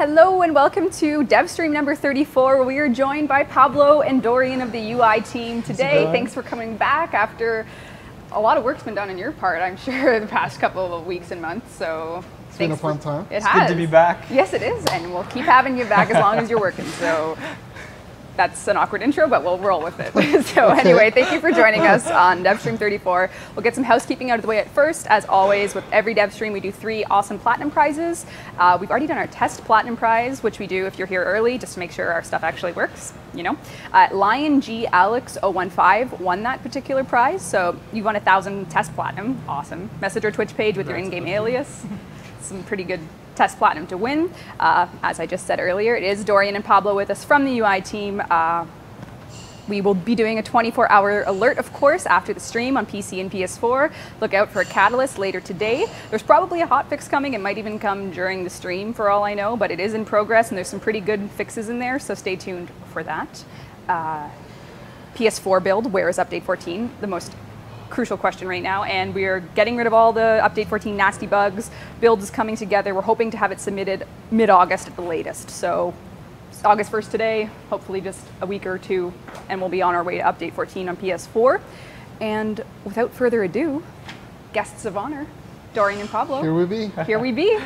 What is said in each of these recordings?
Hello and welcome to Devstream number 34, where we are joined by Pablo and Dorian of the UI team today. Thanks for coming back after a lot of work's been done on your part, I'm sure, the past couple of weeks and months. So it's been a fun time. It's good to be back. Yes, it is, and we'll keep having you back as long as you're working. So that's an awkward intro, but we'll roll with it. So anyway, thank you for joining us on Devstream 34. We'll get some housekeeping out of the way at first. As always, with every Devstream, we do 3 awesome platinum prizes. We've already done our test platinum prize, which we do if you're here early, just to make sure our stuff actually works, you know. Lion G Alex 015 won that particular prize, so you won 1,000 test platinum. Awesome. Message our Twitch page with your in-game alias. Some pretty good test platinum to win. As I just said earlier, it is Dorian and Pablo with us from the UI team. We will be doing a 24-hour alert, of course, after the stream on PC and PS4. Look out for a catalyst later today. There's probably a hotfix coming. It might even come during the stream, for all I know, but it is in progress, and there's some pretty good fixes in there, so stay tuned for that. PS4 build, where is Update 14? The most crucial question right now, and we're getting rid of all the Update 14 nasty bugs. Build is coming together. We're hoping to have it submitted mid-August at the latest. So it's August 1st today, hopefully just a week or two, and we'll be on our way to Update 14 on PS4. And without further ado, guests of honor, Dorian and Pablo. Here we be. Here we be.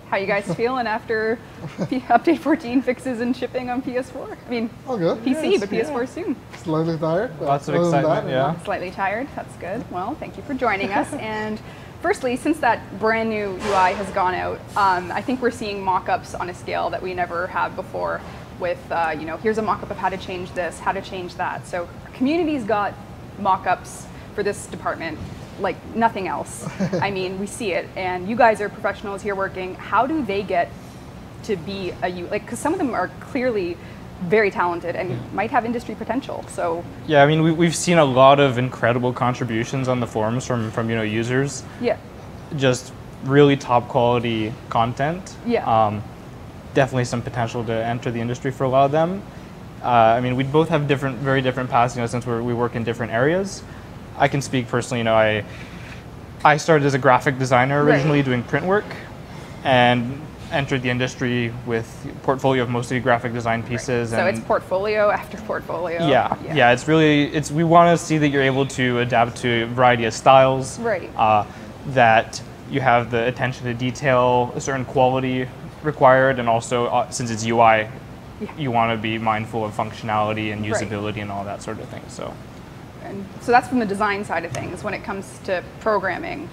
How you guys feeling after Update 14 fixes and shipping on PS4? I mean, all good. PC, but PS4 soon. Slightly tired. Lots of excitement, yeah. Slightly tired, that's good. Well, thank you for joining us. And firstly, since that brand new UI has gone out, I think we're seeing mock-ups on a scale that we never have before with, you know, here's a mock-up of how to change this, how to change that. So our community's got mock-ups for this department like nothing else. I mean, we see it, and you guys are professionals here working. How do they get to be a UI? Like, because some of them are clearly very talented and might have industry potential. So yeah, I mean, we've seen a lot of incredible contributions on the forums from you know, users. Yeah. Just really top quality content. Yeah. Definitely some potential to enter the industry for a lot of them. I mean, we both have very different paths, you know, since we work in different areas. I can speak personally, you know, I started as a graphic designer originally doing print work, and entered the industry with a portfolio of mostly graphic design pieces. So it's portfolio after portfolio. Yeah, it's really, we want to see that you're able to adapt to a variety of styles. Right. That you have the attention to detail, a certain quality required, and also since it's UI, you want to be mindful of functionality and usability and all that sort of thing. So. And so that's from the design side of things. When it comes to programming,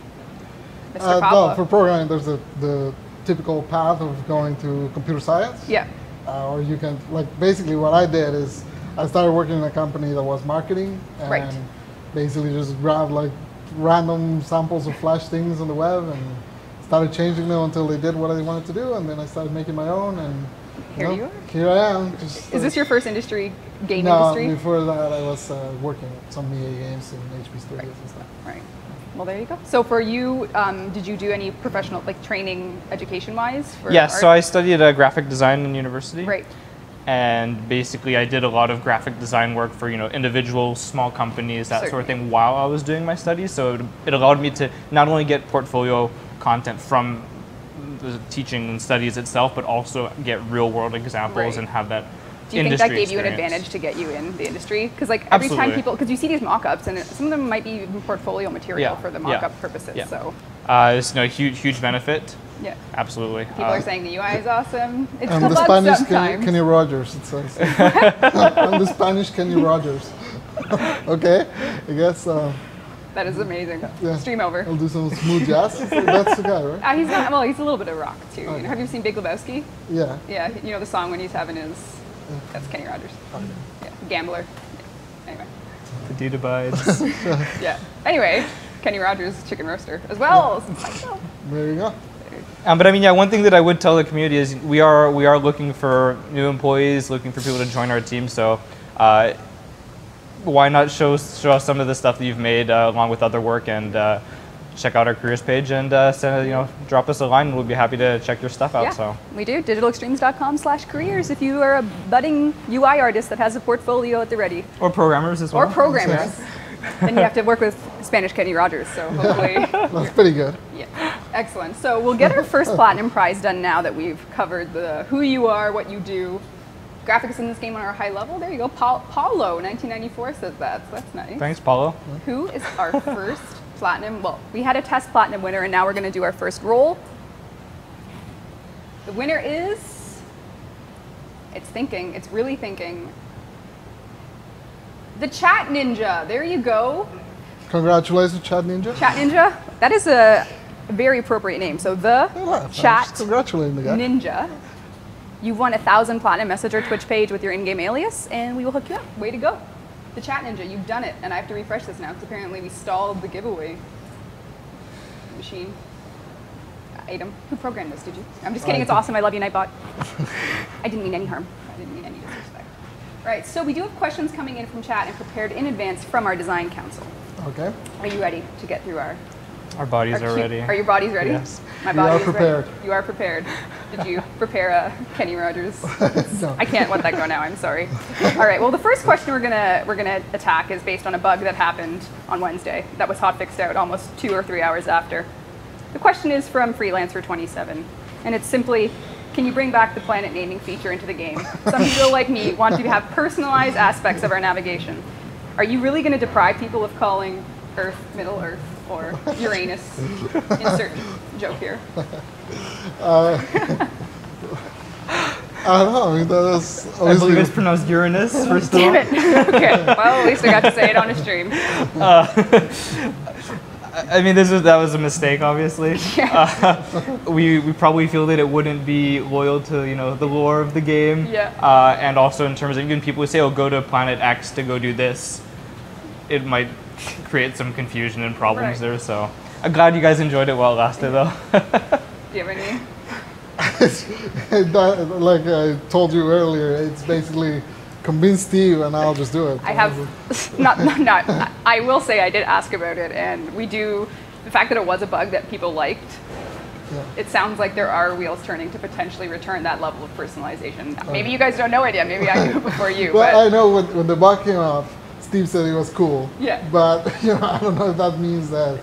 Mr. Pablo. Well, for programming, there's the typical path of going to computer science. Yeah. Or you can, like, basically what I did is I started working in a company that was marketing, and basically just grabbed like random samples of Flash things on the web and started changing them until they did what I wanted to do, and then I started making my own, and here you are. Here I am. Just, is this your first industry, game industry? No, before that I was working at some EA games in HP Studios and stuff. Right. Well, there you go. So for you, did you do any professional, like, training education-wise? Yes, so I studied graphic design in university. Right. And basically I did a lot of graphic design work for, you know, individual small companies, that sort of thing, while I was doing my studies. So it allowed me to not only get portfolio content from the teaching and studies itself, but also get real world examples and have that. Do you think that gave you an advantage to get you in the industry? Because like every time people, because you see these mock-ups, and some of them might be even portfolio material for the mock-up purposes. Yeah. So it's, you know, huge benefit. Yeah, absolutely. People are saying the UI is awesome. It's I'm the Spanish Kenny Rogers. It says. I'm the Spanish Kenny Rogers. Okay, I guess. That is amazing. Yeah. Stream over. I'll do some smooth jazz. That's the guy, right? He's not. Well, he's a little bit of rock too. Okay. You know, have you seen Big Lebowski? Yeah. Yeah. You know the song when he's having his. That's Kenny Rogers. Okay. Yeah. Gambler. Yeah. Anyway. The dude abides. Yeah. Anyway, Kenny Rogers chicken roaster as well. Yeah. There you go. But I mean, yeah, one thing that I would tell the community is we are looking for new employees, looking for people to join our team. So why not show us some of the stuff that you've made along with other work, and check out our careers page and drop us a line, and we'll be happy to check your stuff out. Yeah, so we do. digitalextremes.com/careers if you are a budding UI artist that has a portfolio at the ready. Or programmers as well. Or programmers. Then you have to work with Spanish Kenny Rogers, so hopefully. That's pretty good. Yeah. Excellent. So we'll get our first Platinum prize done now that we've covered the who you are, what you do. Graphics in this game are high level. There you go. Paulo, 1994 says that, so that's nice. Thanks, Paulo. Who is our first Platinum? Well, we had a test Platinum winner, and now we're going to do our first roll. The winner is, it's thinking, it's really thinking, the Chat Ninja. There you go. Congratulations, Chat Ninja. Chat Ninja. That is a very appropriate name. So the Chat congratulating the guy. Ninja. You've won 1,000 Platinum. Message our Twitch page with your in-game alias, and we will hook you up. Way to go. The Chat Ninja, you've done it. And I have to refresh this now, because apparently we stalled the giveaway machine. Item. Who programmed this, did you? I'm just kidding, it's awesome. I love you, Nightbot. I didn't mean any harm. I didn't mean any disrespect. All right, so we do have questions coming in from chat and prepared in advance from our design council. Okay. Are you ready to get through our... Our bodies are ready. Are your bodies ready? Yes. My body is prepared. ready. You are prepared. Did you prepare a Kenny Rogers? No. I can't let that go now. I'm sorry. All right. Well, the first question we're gonna attack is based on a bug that happened on Wednesday that was hotfixed out almost 2 or 3 hours after. The question is from Freelancer27, and it's simply, can you bring back the planet naming feature into the game? Some people like me want to have personalized aspects of our navigation. Are you really going to deprive people of calling Earth Middle Earth or Uranus? Insert joke here. I don't know. I mean, that's I believe it's pronounced Uranus. First Damn it. Okay. Well, at least I got to say it on a stream. I mean, that was a mistake, obviously. Yeah. We probably feel that it wouldn't be loyal to the lore of the game. Yeah. And also in terms of even people who say, "Oh, go to Planet X to go do this," it might create some confusion and problems there. So I'm glad you guys enjoyed it while it lasted, though. Do you have any? Like I told you earlier, it's basically convince Steve and I'll just do it. I have not. I will say I did ask about it, and we do. The fact that it was a bug that people liked, it sounds like there are wheels turning to potentially return that level of personalization. Maybe you guys don't know it yet. Maybe I knew it before you. Well, but I know when the bug came out, Steve said it was cool. Yeah. But I don't know if that means that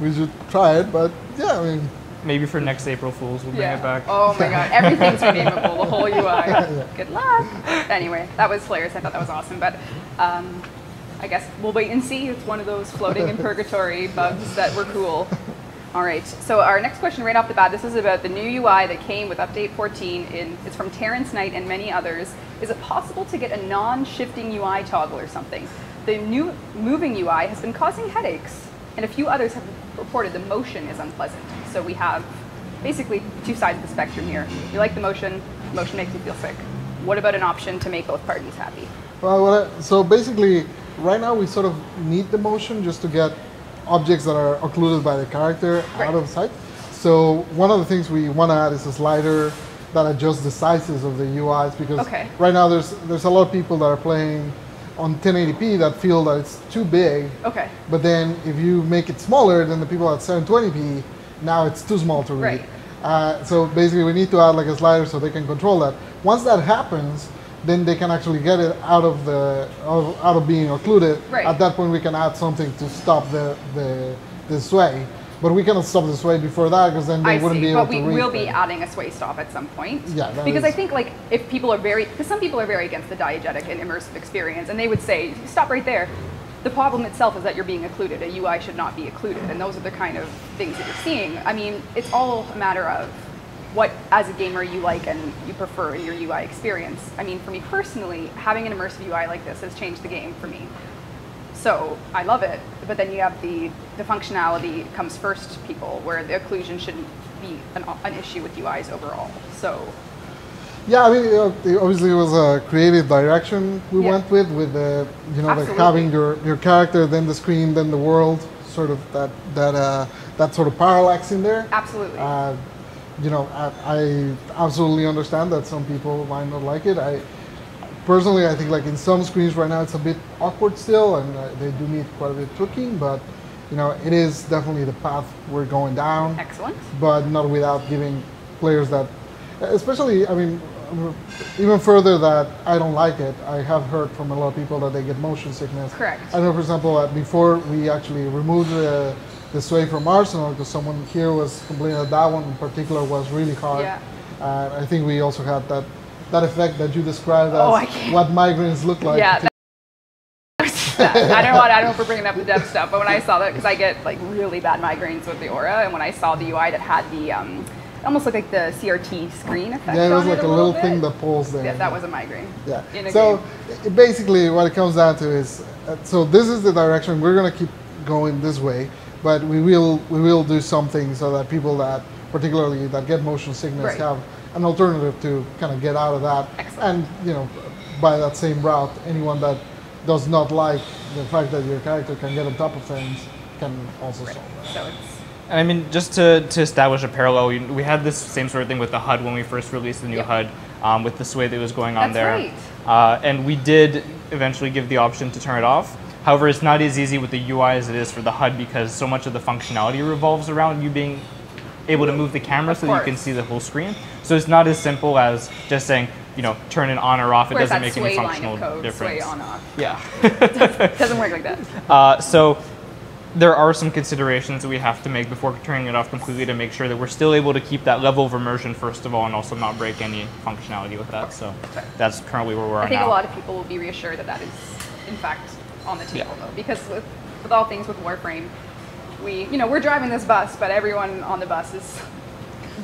we should try it. But yeah, I mean. Maybe for next April Fools, we'll bring it back. Oh my God, everything's redeemable, the whole UI. Good luck. Anyway, that was hilarious. I thought that was awesome. But I guess we'll wait and see. It's one of those floating in purgatory bugs that were cool. All right, so our next question right off the bat, this is about the new UI that came with Update 14. It's from Terrence Knight and many others. Is it possible to get a non-shifting UI toggle or something? The new moving UI has been causing headaches, and a few others have reported the motion is unpleasant. So we have basically two sides of the spectrum here. You like the motion makes you feel sick. What about an option to make both parties happy? Well, so basically, right now we sort of need the motion just to get objects that are occluded by the character out of sight. So one of the things we want to add is a slider that adjusts the sizes of the UIs, because right now there's a lot of people that are playing on 1080p that feel that it's too big. Okay. But then if you make it smaller, then the people at 720p, now it's too small to read. Right. So basically we need to add like a slider so they can control that. Once that happens, then they can actually get it out of being occluded. Right. At that point we can add something to stop the sway. But we cannot stop the sway before that, because then they wouldn't be able to read. But we will be adding a sway stop at some point. Yeah. Because I think like if people are because some people are very against the diegetic and immersive experience, and they would say, stop right there. The problem itself is that you're being occluded. A UI should not be occluded, and those are the kind of things that you're seeing. I mean, it's all a matter of what, as a gamer, you like and you prefer in your UI experience. I mean, for me personally, having an immersive UI like this has changed the game for me. So I love it, but then you have the functionality comes first to people, where the occlusion shouldn't be an issue with UIs overall. So. Yeah, I mean, obviously it was a creative direction we went with the, like having your character, then the screen, then the world, sort of that sort of parallax in there. Absolutely. I absolutely understand that some people might not like it. Personally, I think like in some screens right now it's a bit awkward still, and they do need quite a bit of tweaking, but it is definitely the path we're going down. Excellent. But not without giving players that, especially, I mean, even further that I don't like it. I have heard from a lot of people that they get motion sickness. Correct. I know, for example, before we actually removed the the sway from Arsenal, because someone here was complaining that that one in particular was really hard. Yeah. I think we also had that effect that you described as what migraines look like. Yeah. I don't know if we're bringing up the dev stuff, but when I saw that, because I get like really bad migraines with the Aura, and when I saw the UI that had the, it almost looked like the CRT screen effect. Yeah, it was like a little thing that pulls there. Yeah, that was a migraine. Yeah. So basically what it comes down to is, so this is the direction, we're going to keep going this way, but we will do something so that people that, particularly that get motion sickness, have an alternative to kind of get out of that. Excellent. And, by that same route, anyone that does not like the fact that your character can get on top of things can also solve that. So it's, and I mean, just to establish a parallel, we had this same sort of thing with the HUD when we first released the new HUD, with the sway that was going on there. Right. And we did eventually give the option to turn it off. However, it's not as easy with the UI as it is for the HUD, because so much of the functionality revolves around you being able to move the camera so that you can see the whole screen. So it's not as simple as just saying, turn it on or off. It doesn't make any functional difference. Sway on off. Yeah. Doesn't work like that. So there are some considerations that we have to make before turning it off completely to make sure that we're still able to keep that level of immersion first of all, and also not break any functionality with that. So that's currently where we're at now. I think a lot of people will be reassured that that is in fact on the table though, because with all things with Warframe, we're driving this bus, but everyone on the bus is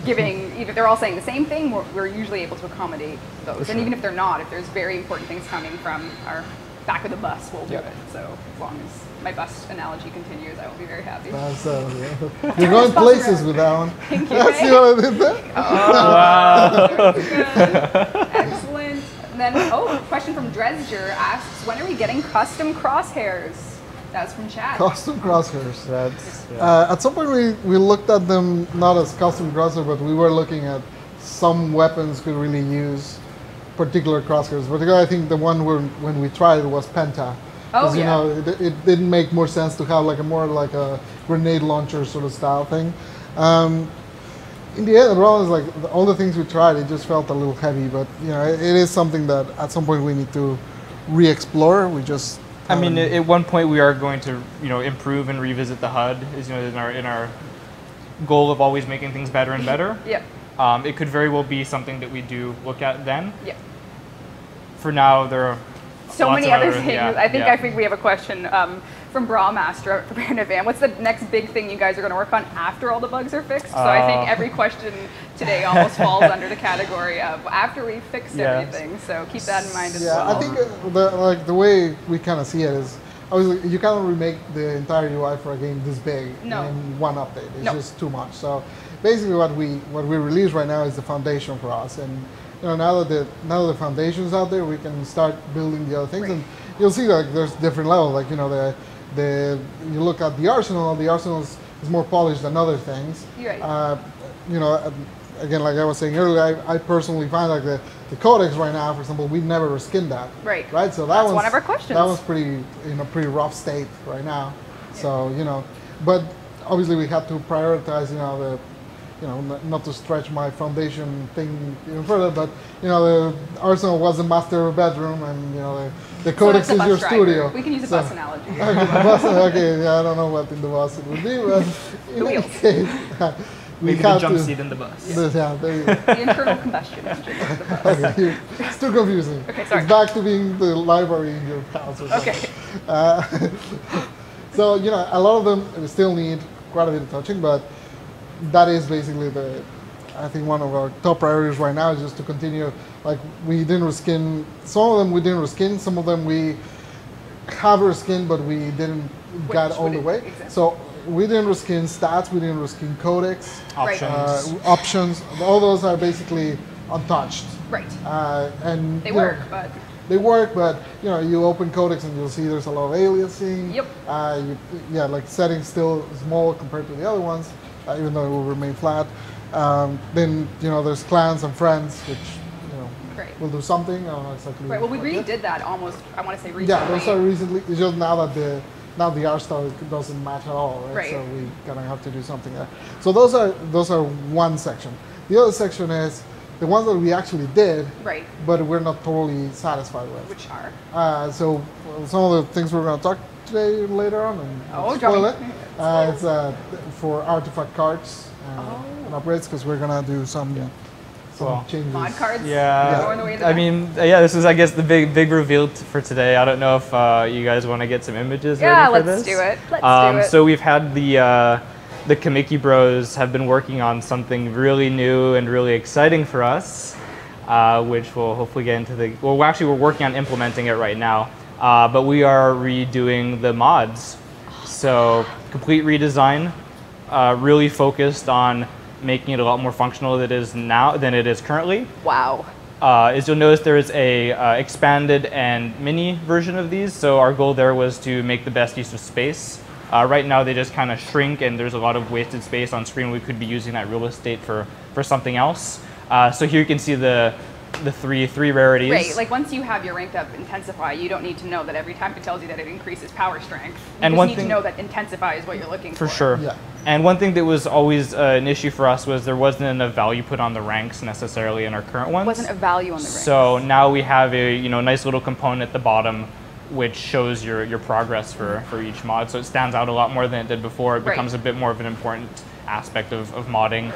giving, either they're all saying the same thing, we're usually able to accommodate those. And even if they're not, if there's very important things coming from our back of the bus, we'll do it. So as long as my bus analogy continues, I will be very happy. You're going places with that one. Thank you. See what I did there? Wow. Excellent. And then, question from Dresger asks, when are we getting custom crosshairs? That's from chat. Custom crosshairs. At some point we looked at them not as custom crosshairs, but we were looking at some weapons could really use particular crosshairs. Particularly, I think the one when we tried it was Penta. Oh yeah. It didn't make more sense to have like a grenade launcher sort of style thing. In the end, the problem is like all the things we tried, it just felt a little heavy. But it is something that at some point we need to re-explore. We just. I mean, at one point we are going to, improve and revisit the HUD. Is in our goal of always making things better and better. Yeah. It could very well be something that we do look at then. Yeah. For now, there are so many other things. I think we have a question from Brawmaster for Brandon Van. What's the next big thing you guys are going to work on after all the bugs are fixed? So I think every question today almost falls under the category of after we fixed everything. So keep that in mind as well. Yeah, I think the way we kind of see it is, obviously you cannot remake the entire UI for a game this big in one update. It's just too much. So basically what we release right now is the foundation for us, and now that the foundation's out there, we can start building the other things, and you'll see like there's different levels. Like you look at the arsenal is more polished than other things. Right. Again, like I was saying earlier, I personally find like the codex right now, for example, we never reskinned that. Right. So that's one of our questions. That was pretty in a pretty rough state right now. So but obviously we had to prioritize not to stretch my foundation thing even further, but the arsenal was the master bedroom, and the codex is your studio. We can use a bus analogy. Okay, I don't know what in the bus it would be, but in any case, maybe the jump seat in the bus. Yeah, there you go. The internal combustion engine of the bus. Okay, it's too confusing. Okay, sorry. It's back to being the library in your house or something. Okay. So a lot of them still need quite a bit of touching, but that is basically I think one of our top priorities right now is just to continue. Like we didn't reskin, some of them we didn't reskin, some of them we have reskin, but we didn't get all the way. Exactly. So we didn't reskin stats, we didn't reskin codex, options. All those are basically untouched. Right. And they work, but they work, but you open codex and you'll see there's a lot of aliasing. Yep. Like settings still small compared to the other ones, even though it will remain flat. Then there's clans and friends, which will do something. I don't know exactly. Right. Well, we redid that almost. I want to say recently. Yeah, those are recently. It's just now that the art style doesn't match at all, right? So we kind of have to do something there. So those are one section. The other section is the ones that we actually did, but we're not totally satisfied with. Which are? So some of the things we're going to talk today later on and spoil it. It's for artifact cards and upgrades because we're gonna do some changes. Mod cards. Yeah. I mean, this is I guess the big reveal for today. I don't know if you guys want to get some images ready for this. Yeah, let's do it. Let's do it. So we've had the Kamiki Bros have been working on something really new and really exciting for us, which we'll hopefully get into the. Well, actually, we're working on implementing it right now, but we are redoing the mods. So complete redesign, really focused on making it a lot more functional than it is now than it is currently. Wow. As you'll notice, there is a expanded and mini version of these. So our goal there was to make the best use of space. Right now they just kind of shrink and there's a lot of wasted space on screen. We could be using that real estate for something else. So here you can see the three rarities. Right, like once you have your ranked up Intensify, you don't need to know that every time it tells you that it increases power strength. You just need to know that Intensify is what you're looking for. For sure. Yeah. And one thing that was always an issue for us was there wasn't enough value put on the ranks necessarily in our current ones. Wasn't a value on the ranks. So now we have a nice little component at the bottom which shows your progress for each mod. So it stands out a lot more than it did before. It becomes a bit more of an important aspect of modding.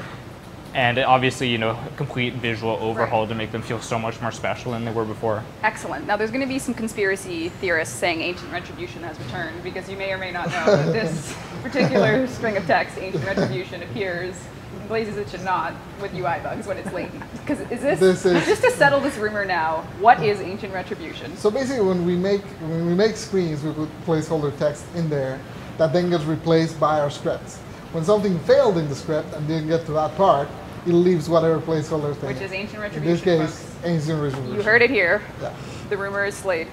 And obviously, complete visual overhaul to make them feel so much more special than they were before. Excellent. Now, there's going to be some conspiracy theorists saying Ancient Retribution has returned, because you may or may not know that this particular string of text, Ancient Retribution, appears in places it should not with UI bugs when it's latent. Because is this just to settle this rumor now, what is Ancient Retribution? So basically, when we make screens, we put placeholder text in there that then gets replaced by our scripts. When something failed in the script and didn't get to that part, it leaves whatever placeholder thing. Which is Ancient Retribution. In this case, Ancient Retribution. You heard it here. Yeah. The rumor is slayed.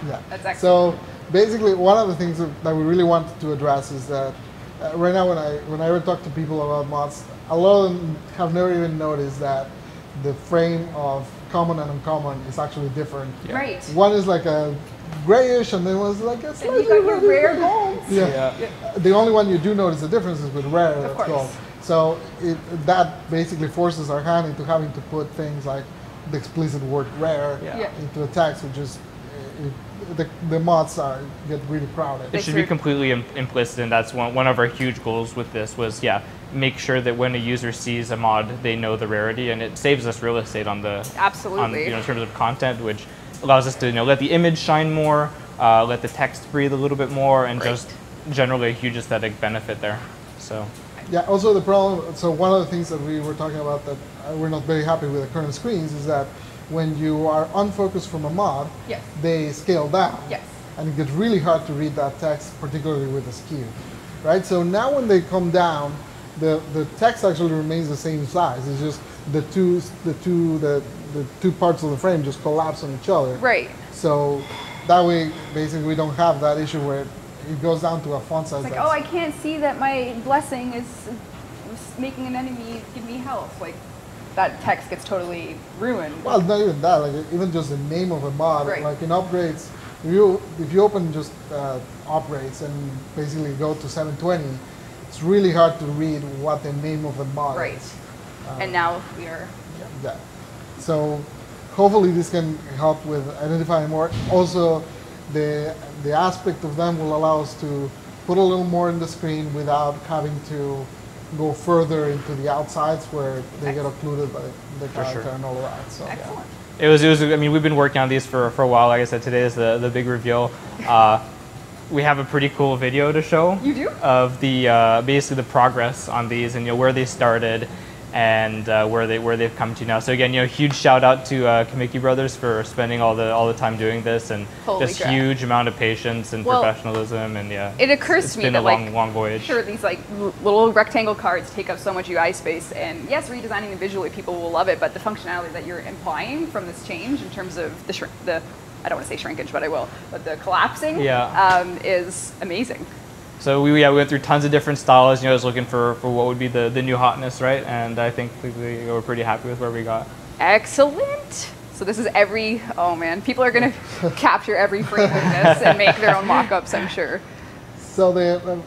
Yeah. That's excellent. So basically, one of the things that we really wanted to address is that right now, when I ever talk to people about mods, a lot of them have never even noticed that the frame of common and uncommon is actually different. Yeah. Right. One is like a grayish, and then one's like a slightly rare gold. Yeah. The only one you do notice the difference is with rare. Of course. Gold. So that basically forces our hand into having to put things like the explicit word rare into the text, which is the mods get really crowded. It should be completely implicit, and that's one of our huge goals with this was make sure that when a user sees a mod, they know the rarity, and it saves us real estate on the in terms of content, which allows us to let the image shine more, let the text breathe a little bit more, and just generally a huge aesthetic benefit there. So. Yeah, also the problem, so one of the things that we were talking about that we're not very happy with the current screens is that when you are unfocused from a mod, they scale down. Yes. And it gets really hard to read that text, particularly with a skew, right? So now when they come down, the text actually remains the same size. It's just the two parts of the frame just collapse on each other. Right. So that way, basically, we don't have that issue where it goes down to a font size. It's like, I can't see that my blessing is making an enemy give me health. Like, that text gets totally ruined. Well, not even that. Like, even just the name of a mod. Right. Like in upgrades, if you open just upgrades and basically go to 720, it's really hard to read what the name of the mod is. And now we are. Yeah. So hopefully this can help with identifying more. Also, the aspect of them will allow us to put a little more in the screen without having to go further into the outsides where they get occluded by the character and all of that. So, excellent. It was. I mean, we've been working on these for a while. Like I said, today is the big reveal. We have a pretty cool video to show. You do? Of the basically the progress on these and where they started and where they've come to now. So again, huge shout out to Kamiki Brothers for spending all the time doing this, and just huge amount of patience and professionalism, and it occurs to me that it's been a long voyage. Sure, these little rectangle cards take up so much UI space, and yes, redesigning them visually, people will love it, but the functionality that you're implying from this change in terms of the I don't want to say shrinkage, but I will, but the collapsing is amazing. So we went through tons of different styles. I was looking for what would be the new hotness, right? And I think we were pretty happy with where we got. Excellent. So this is people are going to capture every frame of this and make their own mock-ups, I'm sure. So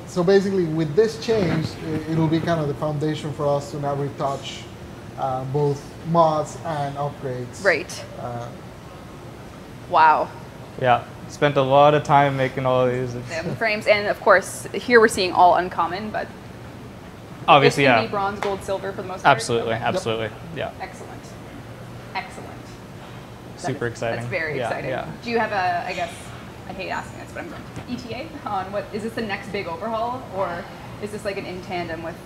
so basically, with this change, it'll be kind of the foundation for us to now retouch both mods and upgrades. Right. Wow. Yeah. spent a lot of time making all of these. The frames, and of course, here we're seeing all uncommon, but obviously, this can be bronze, gold, silver for the most part. Absolutely, absolutely, yeah. Excellent, excellent. Super exciting. That's very exciting. Yeah. Do you have a, I guess, I hate asking this, but I'm going to, ETA on what, is this the next big overhaul, or is this like an in tandem with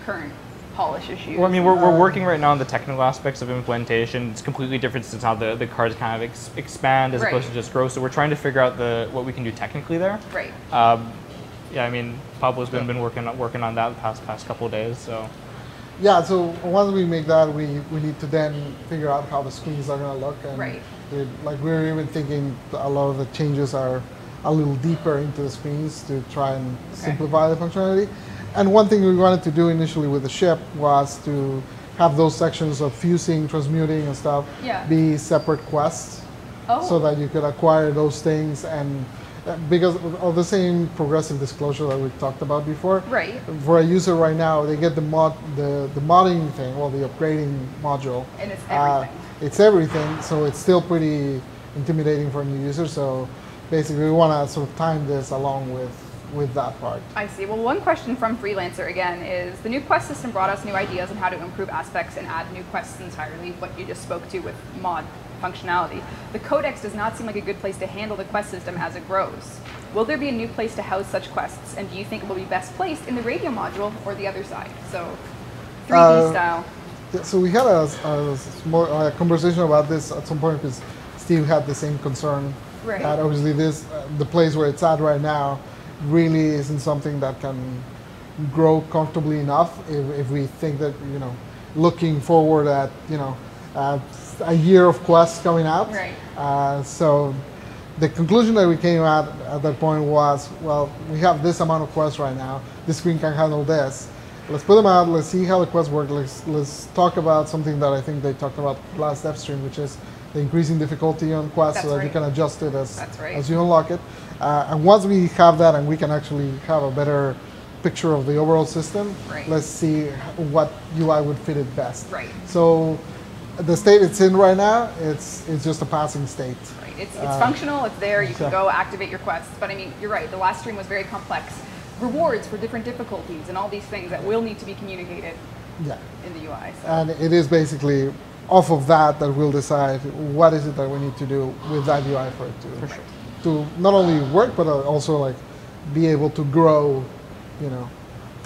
current polish issues? Well, I mean, we're working right now on the technical aspects of implementation. It's completely different since how the cards kind of expand as opposed to just grow. So we're trying to figure out what we can do technically there. Right. Yeah, I mean, Pablo's been working on that the past couple of days. So. Yeah. So once we make that, we need to then figure out how the screens are going to look. And right. We're even thinking a lot of the changes are a little deeper into the screens to try and simplify the functionality. And one thing we wanted to do initially with the ship was to have those sections of fusing, transmuting, and stuff be separate quests, so that you could acquire those things, and because of the same progressive disclosure that we talked about before. Right. For a user right now, they get the modding thing, well, the upgrading module. And it's everything. It's everything, so it's still pretty intimidating for a new user. So basically, we want to sort of time this along with that part. I see. Well, one question from Freelancer again is, the new quest system brought us new ideas on how to improve aspects and add new quests entirely, what you just spoke to with mod functionality. The codex does not seem like a good place to handle the quest system as it grows. Will there be a new place to house such quests, and do you think it will be best placed in the radio module or the other side? So 3D style. So we had a conversation about this at some point, because Steve had the same concern. Right. That obviously the place where it's at right now really isn't something that can grow comfortably enough if we think that, looking forward at, a year of quests coming out. Right. So the conclusion that we came at that point was, well, we have this amount of quests right now. This screen can handle this. Let's put them out. Let's see how the quests work. Let's talk about something that I think they talked about last Devstream, which is the increasing difficulty on quests, so that you can adjust it as you unlock it. And once we have that and we can actually have a better picture of the overall system, let's see what UI would fit it best. Right. So the state it's in right now, it's just a passing state. Right. It's functional, it's there, you can go activate your quests. But I mean, you're right, the last stream was very complex. Rewards for different difficulties and all these things that will need to be communicated in the UI. So. And it is basically off of that we'll decide what is it that we need to do with that UI for it to not only work, but also like be able to grow,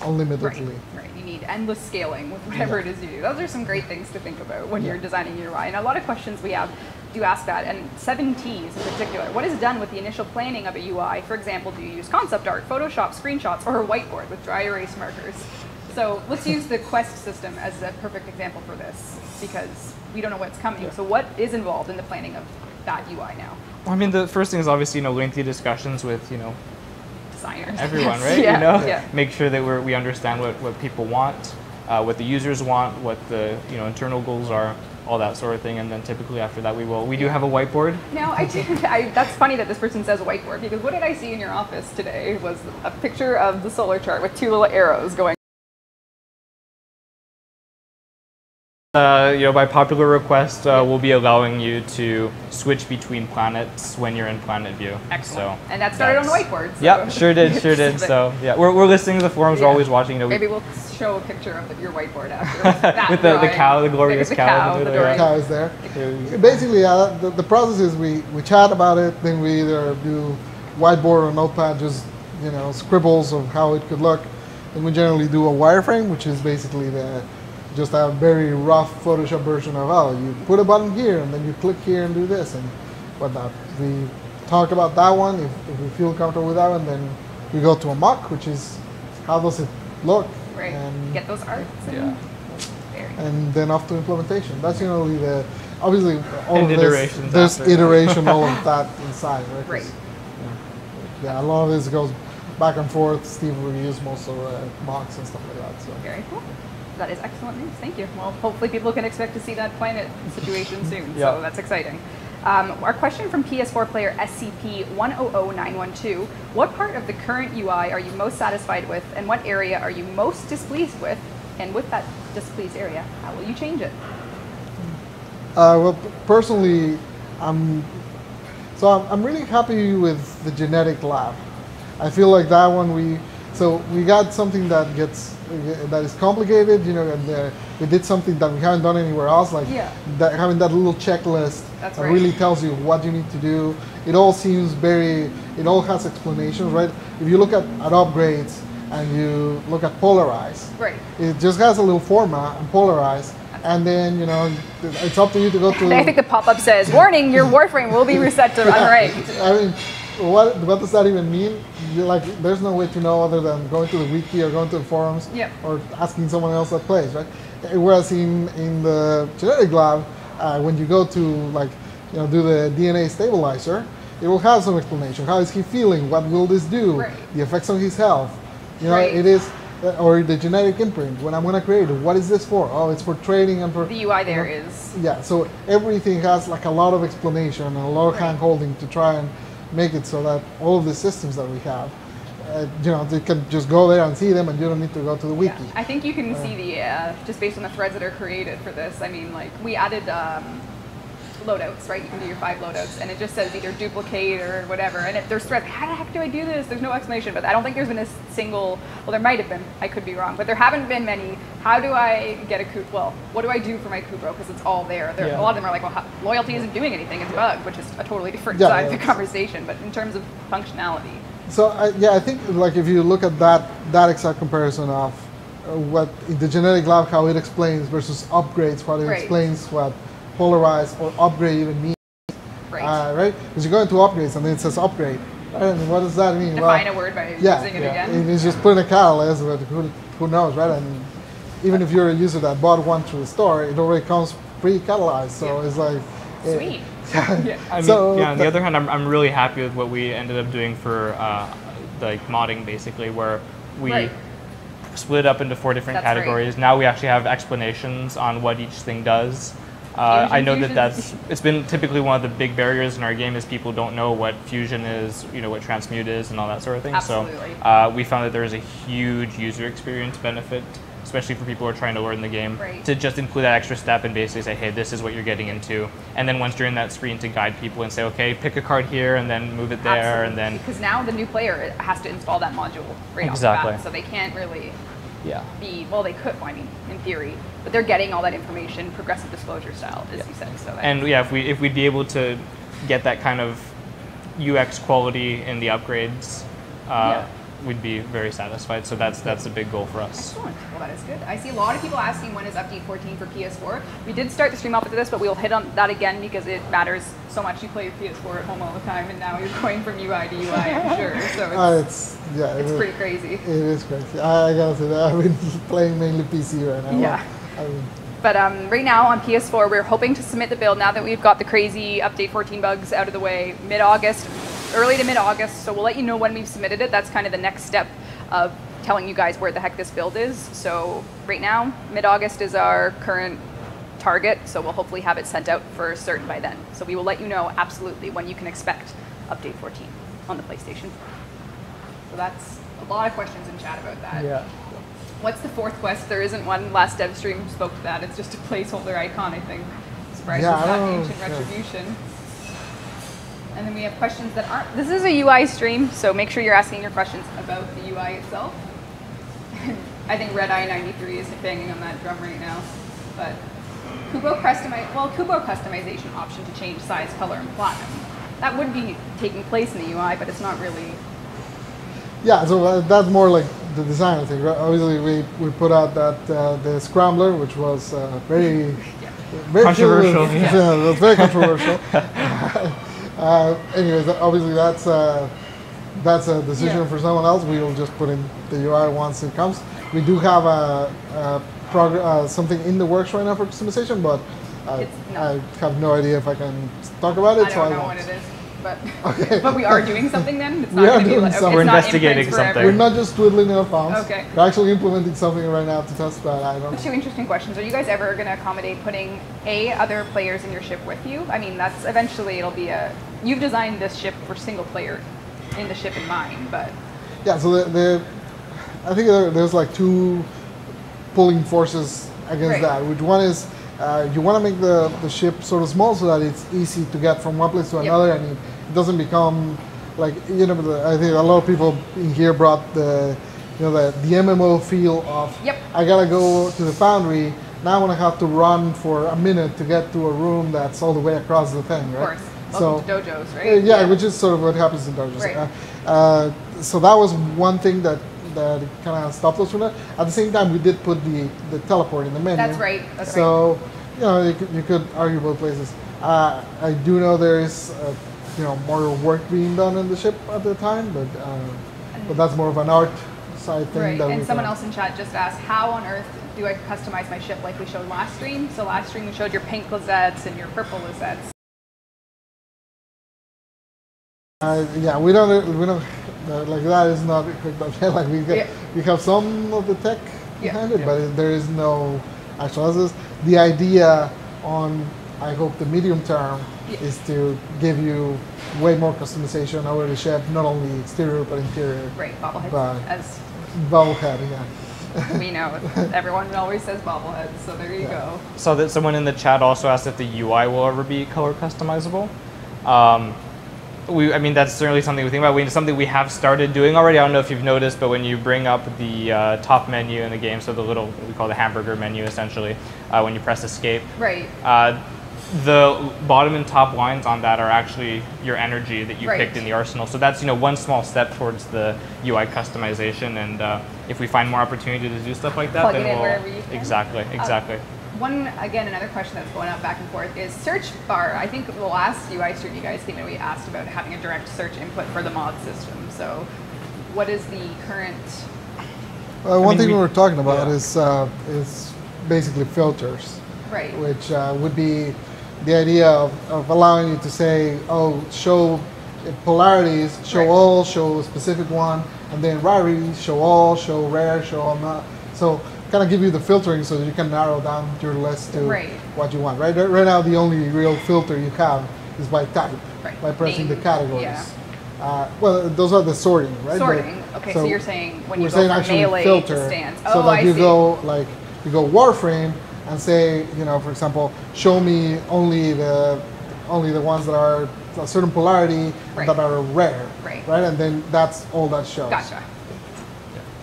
unlimitedly. Right. You need endless scaling with whatever it is you do. Those are some great things to think about when you're designing your UI. And a lot of questions we have do ask that, and 7Ts in particular. What is done with the initial planning of a UI? For example, do you use concept art, Photoshop, screenshots, or a whiteboard with dry erase markers? So let's use the quest system as a perfect example for this, because we don't know what's coming. So what is involved in the planning of that UI now? I mean, the first thing is obviously, lengthy discussions with, designers. Everyone, right? Make sure that we understand what people want, what the users want, what the internal goals are, all that sort of thing, and then typically after that we do have a whiteboard. Now, that's funny that this person says whiteboard, because what did I see in your office today was a picture of the solar chart with two little arrows going. By popular request, we'll be allowing you to switch between planets when you're in planet view. Excellent. So and that started on the whiteboard. So. Yep, sure did. So yeah, we're listening to the forums. We're always watching. Maybe we'll show a picture of your whiteboard after. With the cow, the glorious cow. The cow is there. Basically, the process is we chat about it, then we either do whiteboard or notepad, just scribbles of how it could look, and we generally do a wireframe, which is basically just a very rough Photoshop version of, you put a button here and then you click here and do this and whatnot. We talk about that one if we feel comfortable with that one, then we go to a mock, which is how does it look. Right. And get those arts. And then off to implementation. That's generally obviously all and of iterations this, there's iteration, all of that inside, right? Right. A lot of this goes back and forth. Steve reviews most of mocks and stuff like that. So. Very cool. That is excellent news. Thank you. Well, hopefully people can expect to see that planet situation soon. So that's exciting. Our question from PS4 player SCP-100912. What part of the current UI are you most satisfied with, and what area are you most displeased with? And with that displeased area, how will you change it? Well, personally, So I'm really happy with the genetic lab. I feel like that one we got something that is complicated, you know, and we did something that we haven't done anywhere else, like having that little checklist that really tells you what you need to do. It all seems it all has explanations, right? If you look at upgrades and you look at polarize, it just has a little format and polarize. And then, you know, it's up to you to go to... I think the pop-up says, warning, your Warframe will be reset to unranked. I mean, what does that even mean? Like, there's no way to know other than going to the wiki or going to the forums or asking someone else that plays, right? Whereas in the genetic lab, when you go to, like, you know, do the DNA stabilizer, it will have some explanation. How is he feeling? What will this do? The effects on his health. You know, it is... Or the genetic imprint, when I'm going to create it, what is this for? Oh, it's for training and for... The UI there is... Yeah, so everything has like a lot of explanation and a lot of hand-holding to try and make it so that all of the systems that we have, you know, they can just go there and see them and you don't need to go to the wiki. Yeah. I think you can see the, just based on the threads that are created for this, I mean, like, we added loadouts, right? You can do your 5 loadouts, and it just says either duplicate or whatever. And if there's threads, how the heck do I do this? There's no explanation, but I don't think there's been a single, well, there might have been, I could be wrong, but there haven't been many. How do I get a coup? Well, what do I do for my Kubro? Because it's all there. A lot of them are like, well, loyalty isn't doing anything, it's bugged, which is a totally different side of the conversation, but in terms of functionality. So, I think, like, if you look at that exact comparison of what in the genetic lab, how it explains versus upgrades, what it explains, what polarize or upgrade even means, right? Because you go into upgrades and then it says upgrade, right? And what does that mean? Define a word by using it again. It's just putting a catalyst, but who knows, right? And even if you're a user that bought one through the store, it already comes pre-catalyzed, so it's like... Sweet. I mean, on the other hand, I'm really happy with what we ended up doing for like modding, basically, where we split it up into 4 different categories. Now we actually have explanations on what each thing does. I know it's been typically one of the big barriers in our game is people don't know what fusion is, you know, what transmute is and all that sort of thing. Absolutely. So we found that there is a huge user experience benefit, especially for people who are trying to learn the game, to just include that extra step and basically say, hey, this is what you're getting into. And then once you're in that screen to guide people and say, okay, pick a card here and then move it there. And then... Because now the new player has to install that module right off the bat, so they can't really... well, they could, well, I mean, in theory, but they're getting all that information, progressive disclosure style, as you said. So and if we'd be able to get that kind of UX quality in the upgrades, we'd be very satisfied. So that's a big goal for us. Excellent. Well, that is good. I see a lot of people asking when is update 14 for PS4. We did start the stream off with this, but we'll hit on that again because it matters so much. You play your PS4 at home all the time, and now you're going from UI to UI, I'm sure. So it's pretty crazy. It is crazy. I gotta say that I've been playing mainly PC right now. Yeah. But right now on PS4, we're hoping to submit the build now that we've got the crazy update 14 bugs out of the way mid-August, early to mid-August. So we'll let you know when we've submitted it. That's kind of the next step of telling you guys where the heck this build is. So right now, mid-August is our current target. So we'll hopefully have it sent out for certain by then. So we will let you know absolutely when you can expect update 14 on the PlayStation 4. So that's a lot of questions in chat about that. Yeah. What's the 4th quest? There isn't one. Last Devstream spoke to that. It's just a placeholder icon, I think. Surprised it's not Ancient Retribution. And then we have questions that aren't. This is a UI stream, so make sure you're asking your questions about the UI itself. I think Red Eye 93 is banging on that drum right now. But Kubo customization option to change size, color, and platinum. That would be taking place in the UI, but it's not really. Yeah, so that's more like the design thing, right? Obviously, we put out that the Scrambler, which was very controversial. It was very controversial. Anyways, obviously that's a decision for someone else. We will just put in the UI once it comes. We do have something in the works right now for customization, but I have no idea if I can talk about it. I don't know what it is. But we are doing something then? It's not we're investigating something. We're not just twiddling our thumbs. Okay. We're actually implementing something right now to test that. I don't know. 2 interesting questions. Are you guys ever going to accommodate putting other players in your ship with you? I mean, that's eventually it'll be you've designed this ship for single player in the ship in mind, but. Yeah, so I think there's like 2 pulling forces against that. Which one is you want to make the ship sort of small so that it's easy to get from one place to another, and it doesn't become like, you know, I think a lot of people in here brought the, you know, the MMO feel of, I gotta go to the foundry, now I'm gonna have to run for a minute to get to a room that's all the way across the thing, right? Of course. Welcome to dojos, right? Yeah, which is sort of what happens in dojos. Right. So that was one thing that kind of stopped us from that. At the same time, we did put the teleport in the menu. That's right. So, you know, you could argue both places. I do know there is, you know, more work being done in the ship at the time, but that's more of an art side thing. Right. That and someone else in chat just asked, how on earth do I customize my ship like we showed last stream? So last stream we showed your pink lisettes and your purple lisettes. Yeah, we don't like that is not equipped up yet. Like we have some of the tech behind it, but there is no actual. This is the idea on, I hope, the medium term is to give you way more customization over the ship, not only exterior but interior. Right, bobblehead. As bobblehead, yeah. We know everyone always says bobblehead, so there you go. So that someone in the chat also asked if the UI will ever be color customizable. I mean, that's certainly something we think about. Something we have started doing already. I don't know if you've noticed, but when you bring up the top menu in the game, so the little, what we call the hamburger menu essentially, when you press escape. Right. The bottom and top lines on that are actually your energy that you picked in the arsenal. So that's, you know, one small step towards the UI customization. And if we find more opportunity to do stuff like that, plug then it in we'll wherever you can. Exactly. Another question that's going up back and forth is search bar. I think the last UI stream you guys came in, we asked about having a direct search input for the mod system. So what is the current? One thing we were talking about is basically filters. Right. Which would be the idea of allowing you to say, oh, show polarities, show all, show a specific one, and then rarities, show all, show rare, show all not. So kind of give you the filtering so that you can narrow down your list to what you want. Right now, the only real filter you have is by type, by pressing the categories. Yeah. Well, those are the sorting, right? Sorting. Okay, so you're saying when you go from melee filter, to stance. So that you go like you go Warframe and say, you know, for example, show me only the ones that are a certain polarity and that are rare, right? And then that's all that shows. Gotcha.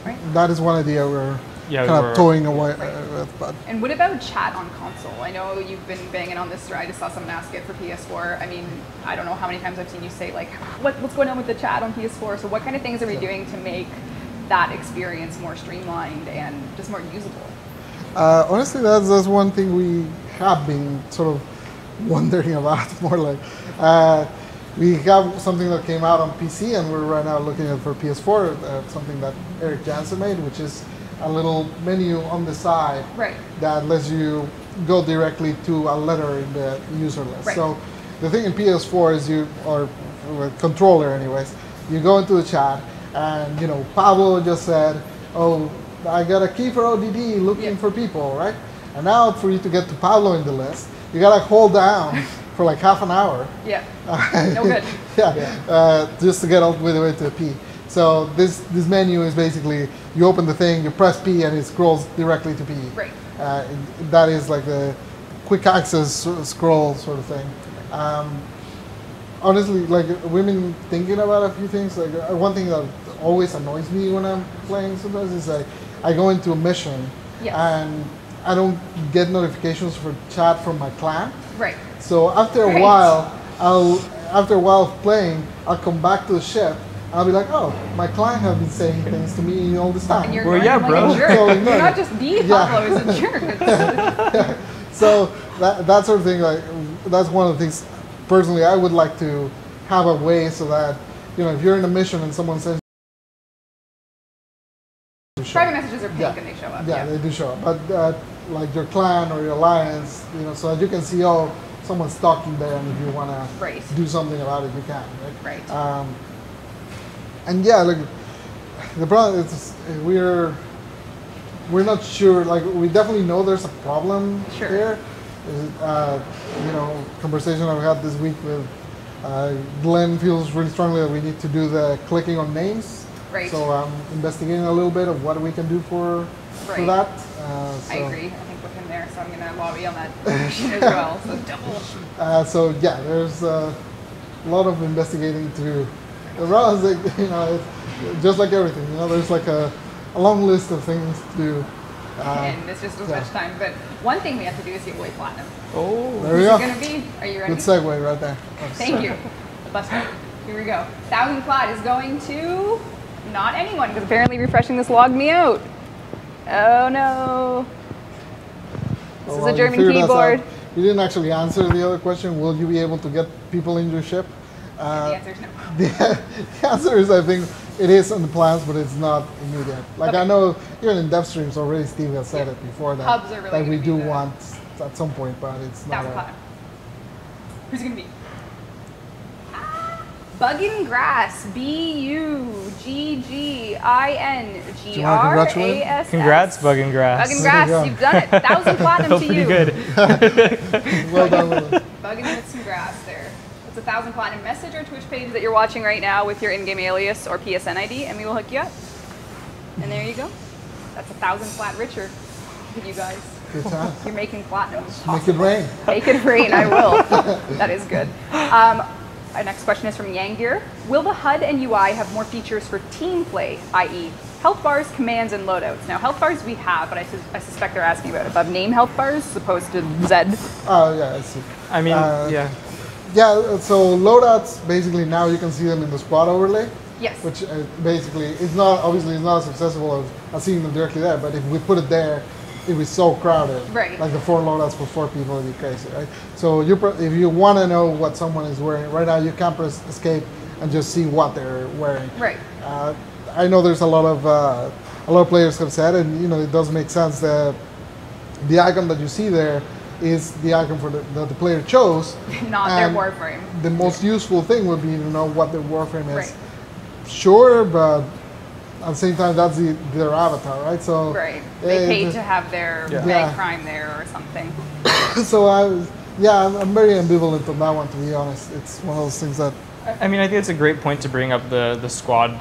Right. That is one idea we're kind of toying away with. But. And what about chat on console? I know you've been banging on this. I just saw someone ask it for PS4. I mean, I don't know how many times I've seen you say like, what's going on with the chat on PS4? So what kind of things are we doing to make that experience more streamlined and just more usable? Honestly, that's one thing we have been sort of wondering about more. Like, we have something that came out on PC, and we're right now looking at for PS4, something that Eric Jansen made, which is a little menu on the side that lets you go directly to a letter in the user list. So the thing in PS4 is or with controller anyways, you go into the chat, and you know, Pablo just said, oh, I got a key for ODD looking for people, right? And now for you to get to Pablo in the list, you gotta hold down for like half an hour. Yeah, no good. Just to get all the way to the P. So this menu is basically, you open the thing, you press P, and it scrolls directly to P. Right. That is like the quick access scroll sort of thing. Honestly, like we've been thinking about a few things. Like one thing that always annoys me when I'm playing sometimes is like I go into a mission and I don't get notifications for chat from my clan. Right. So after a while, after a while of playing, I'll come back to the ship. I'll be like, oh, my client have been saying things to me all this time. And you're bro. So, you're not just the Pablo is a jerk. So that sort of thing, like that's one of the things. Personally, I would like to have a way so that, you know, if you're in a mission and someone says private messages are pink and they show up. Yeah, they do show up. But like your clan or your alliance, you know, so that you can see, oh, someone's talking there, and if you want to do something about it, you can. Right. And yeah, like the problem is we're not sure. Like we definitely know there's a problem here. You know, conversation I've had this week with Glenn feels really strongly that we need to do the clicking on names. Right. So I'm investigating a little bit of what we can do for that. I agree. I think with him there, so I'm going to lobby on that as well. So double. So yeah, there's a lot of investigating to do. Around, you know, it's just like everything. You know, there's like a long list of things to do. And it's just as much time. But one thing we have to do is give away platinum. Oh, there we go. Who's it going to be? Are you ready? Good segue right there. Thank you. The bus driver. Here we go. 1,000 plat is going to not anyone, because apparently refreshing this logged me out. Oh no. This is a German keyboard. You didn't actually answer the other question. Will you be able to get people in your ship? The answer is no. The answer is, I think, it is on the plans, but it's not immediate. Like, I know even in Devstreams already, Steve has said it before that, Hubs are really that we do want at some point, but it's not. Who's it going to be? Buggin Grass, B-U-G-G-I-N-G-R-A-S-S. Congrats, Buggin Grass. Buggin Grass, you've done it. 1,000 platinum to you. Pretty good. Well done with it. Buggin with some grass there. It's 1,000 platinum. Message our Twitch page that you're watching right now with your in-game alias or PSN ID, and we will hook you up. And there you go. That's 1,000 plat richer with you guys. Good time. You're making platinum. Make it rain. Make it rain, I will. That is good. Our next question is from Yangir. Will the HUD and UI have more features for team play, i.e. health bars, commands, and loadouts? Now, health bars we have, but I suspect they're asking about above name health bars as opposed to Z. Oh, yeah, I see. I mean, yeah. Yeah, so loadouts, basically now you can see them in the squad overlay. Yes. Which basically, it's not, obviously it's not as accessible as seeing them directly there, but if we put it there, it'd be so crowded. Right. Like the 4 loadouts for 4 people would be crazy, right? So if you want to know what someone is wearing, right now you can press escape and just see what they're wearing. Right. I know there's a lot of players have said, and you know it does make sense that the icon that you see there is the icon for that the player chose. Not their Warframe. The most useful thing would be to know what their Warframe is. Right. Sure, but at the same time, that's their avatar, right? So right. They paid to have their bank crime there or something. So I'm very ambivalent on that one, to be honest. It's one of those things that. I mean, I think it's a great point to bring up the squad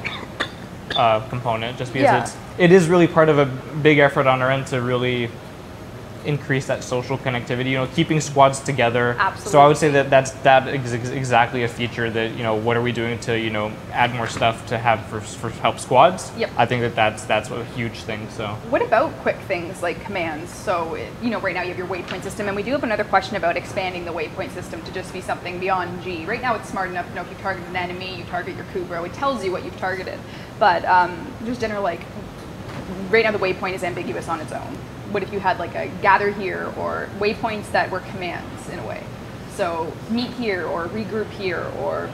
component, just because it is really part of a big effort on our end to really increase that social connectivity, you know, keeping squads together. Absolutely. So I would say that that's exactly a feature that, you know, what are we doing to, you know, add more stuff to have for help squads? Yep. I think that's a huge thing. So what about quick things like commands? So, you know, right now you have your waypoint system, and we do have another question about expanding the waypoint system to just be something beyond G. Right now it's smart enough to know if you target an enemy, you target your Kubro, it tells you what you've targeted. But just general, like, right now the waypoint is ambiguous on its own. What if you had like a gather here or waypoints that were commands in a way? So meet here or regroup here or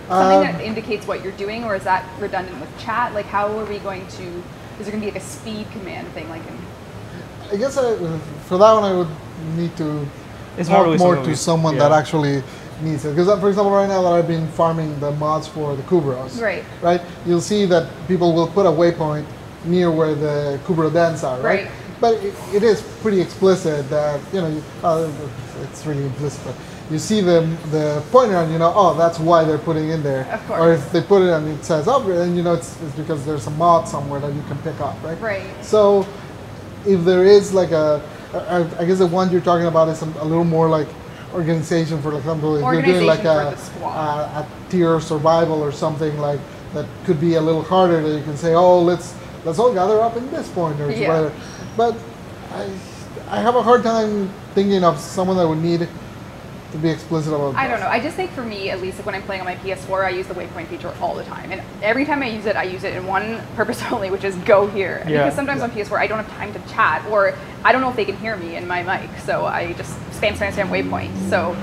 something that indicates what you're doing, or is that redundant with chat? Like how are we going to, is there going to be like a speed command thing? Like I guess for that one I would need to talk more to someone that actually needs it. Because for example right now that I've been farming the mods for the Kubros, right? You'll see that people will put a waypoint near where the Kubro dens are, right? But it is pretty explicit that, you know, it's really implicit, but you see the pointer and you know, oh, that's why they're putting in there. Of course. Or if they put it and it says upgrade, then you know it's because there's a mod somewhere that you can pick up, right? Right. So if there is like I guess the one you're talking about is a little more like organization, for example, if you're doing like a tier survival or something like that, could be a little harder that you can say, oh, let's all gather up in this point or whatever. But I have a hard time thinking of someone that would need to be explicit about I don't know. I just think for me, at least when I'm playing on my PS4, I use the waypoint feature all the time. And every time I use it in one purpose only, which is go here. Because sometimes on PS4, I don't have time to chat, or I don't know if they can hear me in my mic. So I just spam waypoint. So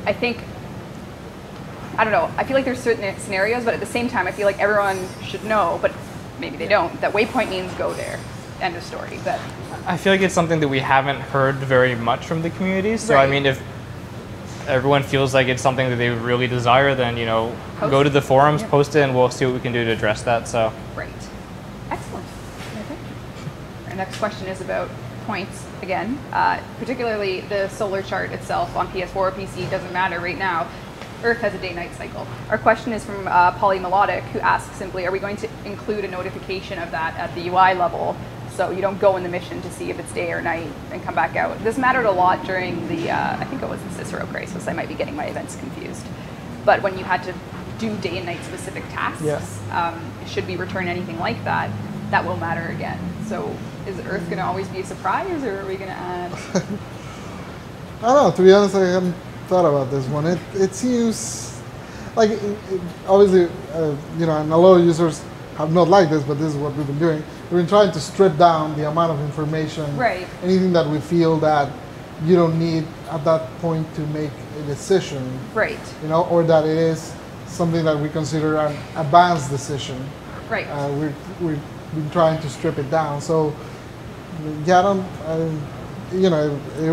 I think, I don't know. I feel like there's certain scenarios, but at the same time, I feel like everyone should know, but maybe they don't, that waypoint means go there. End of story. But I feel like it's something that we haven't heard very much from the community. So I mean, if everyone feels like it's something that they really desire, then, you know, go to the forums, post it, and we'll see what we can do to address that. So great. Excellent. Okay. Our next question is about points again, particularly the solar chart itself on PS4 or PC. Doesn't matter right now. Earth has a day-night cycle. Our question is from Polymelodic, who asks simply, are we going to include a notification of that at the UI level so you don't go in the mission to see if it's day or night and come back out? This mattered a lot during the, I think it was the Cicero crisis. I might be getting my events confused. but when you had to do day and night specific tasks, should we return anything like that, that will matter again. So is Earth going to always be a surprise, or are we going to add? I don't know, to be honest, I haven't thought about this one. It seems like, obviously, you know, and a lot of users have not liked this, but this is what we've been doing. We've been trying to strip down the amount of information, anything that we feel that you don't need at that point to make a decision, you know, or that it is something that we consider an advanced decision. We've been trying to strip it down. So, yeah, you know, it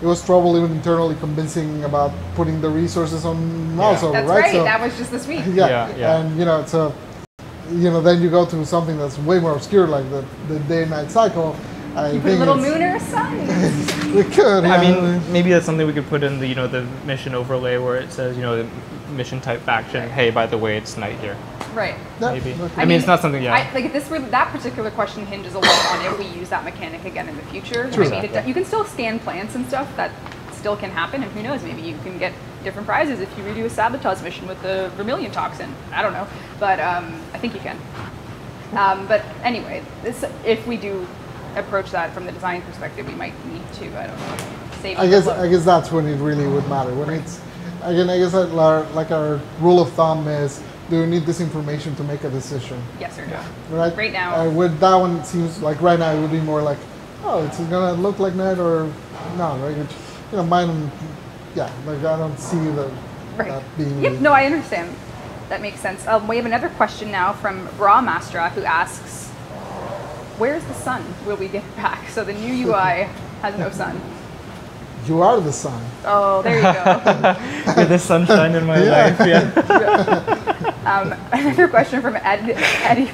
was trouble even internally convincing about putting the resources on mouse over, That's right. So, that was just this week. And you know, so you know, then you go to something that's way more obscure, like the day-night cycle. You put a little moon or a sun. We could. I mean, maybe that's something we could put in the, you know, the mission overlay where it says, you know, the mission type faction. Hey, by the way, it's night here. Maybe. I mean, it's not something. Like if this were that particular question hinges a lot on if we use that mechanic again in the future. True. I mean, you can still scan plants and stuff. That still can happen, and who knows? Maybe you can get different prizes if you redo a sabotage mission with the vermilion toxin. I don't know, but I think you can. But anyway, if we do approach that from the design perspective, we might need to, I don't know, save. I guess that's when it really would matter. When it's, again, I guess like our rule of thumb is, do you need this information to make a decision? Yes or no. Right. Right now. With that one, it seems like right now it would be more like, oh, it's gonna look like night or no, right? Which, you know, mine, yeah, like I don't see that being. Yep. No, I understand. That makes sense. We have another question now from Raw Mastra, who asks, where's the sun? Will we get it back? So the new UI has no sun. You are the sun. Oh, there you go. You're the sunshine in my life. Another question from Eddie.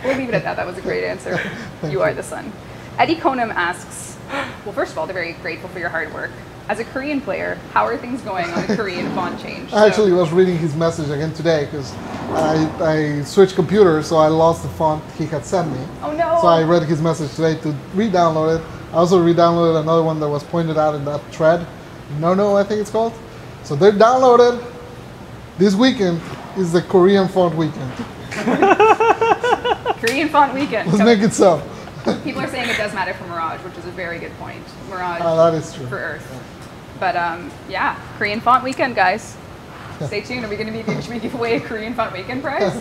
We'll leave it at that. That was a great answer. You are the sun. Eddie Konam asks, well, first of all, they're very grateful for your hard work. As a Korean player, how are things going on the Korean font change? I actually was reading his message again today because I switched computers, so I lost the font he had sent me. Oh no! So I read his message today to re-download it. I also re-downloaded another one that was pointed out in that thread. No, I think it's called. So they're downloaded. This weekend is the Korean font weekend. Korean font weekend. Let's make it so. People are saying it does matter for Mirage, which is a very good point. Mirage that is true. For Earth. Yeah. But yeah, Korean font weekend, guys. Stay tuned. Are we going to be? Should we give away a Korean font weekend prize?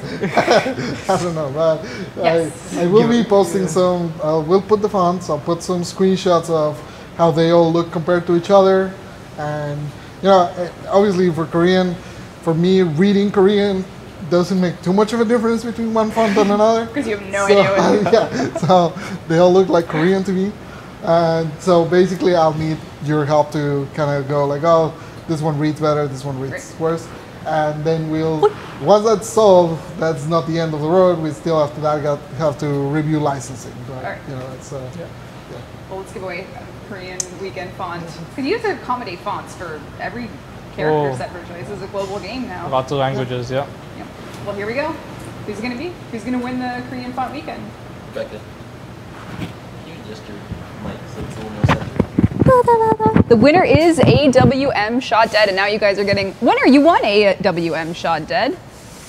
I don't know, but yes. I will be posting some. We'll put the fonts. I'll put some screenshots of how they all look compared to each other, and you know, obviously for Korean, for me reading Korean doesn't make too much of a difference between one font and another. Because you have no idea what yeah, so they all look like Korean to me. So basically I'll need your help to kind of go like, oh, this one reads better, this one reads worse. And then once that's solved, that's not the end of the road. We still have to review licensing. But, all right. You know, it's, Well, let's give away a Korean weekend font. Because you have to accommodate fonts for every character set virtually. This is a global game now. Lots of languages, Yep. Well, here we go. Who's going to be? Who's going to win the Korean font weekend? Becca. You adjust your mic so it's a little more centered. The winner is AWM Shot Dead, and now you guys are getting. Winner, you won AWM Shot Dead.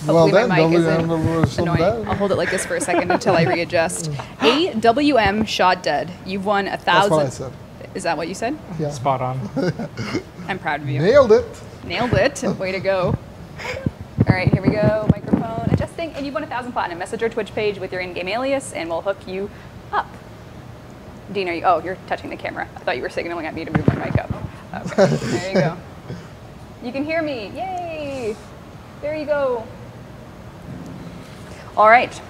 Hopefully my mic isn't annoying. I'll hold it like this for a second until I readjust. AWM Shot Dead. You've won 1,000. That's what I said. Is that what you said? Yeah. Spot on. I'm proud of you. Nailed it. Nailed it. Way to go. All right, here we go. Microphone adjusting, and you've won 1,000 platinum. Message our Twitch page with your in-game alias, and we'll hook you up. Dean, you're touching the camera. I thought you were signaling at me to move my mic up. Okay, there you go. You can hear me. Yay! There you go. All right.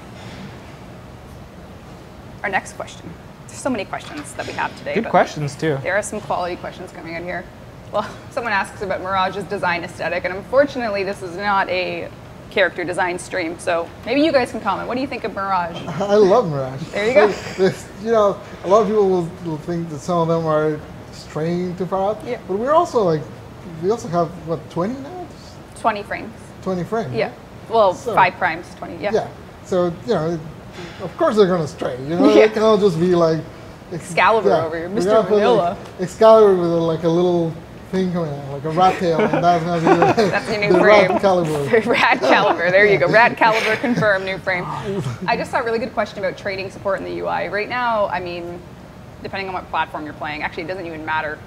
Our next question. There's so many questions that we have today. Good questions, too. There are some quality questions coming in here. Well, someone asks about Mirage's design aesthetic, and unfortunately, this is not a character design stream, so maybe you guys can comment. What do you think of Mirage? I love Mirage. There you go. You know, a lot of people will think that some of them are straying too far out, but we also have, what, 20 now? 20 frames. 20 frames. Yeah. Well, so, 5 primes, 20, yeah. Yeah. So, you know, of course they're going to stray. You know, they can all just be like... Excalibur over here, Mr. Vanilla. Excalibur with a little thing like a rat tail, and that's going to be that's your new frame. Rat caliber. Rat caliber. There you go. Rat caliber confirmed. New frame. I just saw a really good question about trading support in the UI. Right now, I mean, depending on what platform you're playing, actually it doesn't even matter.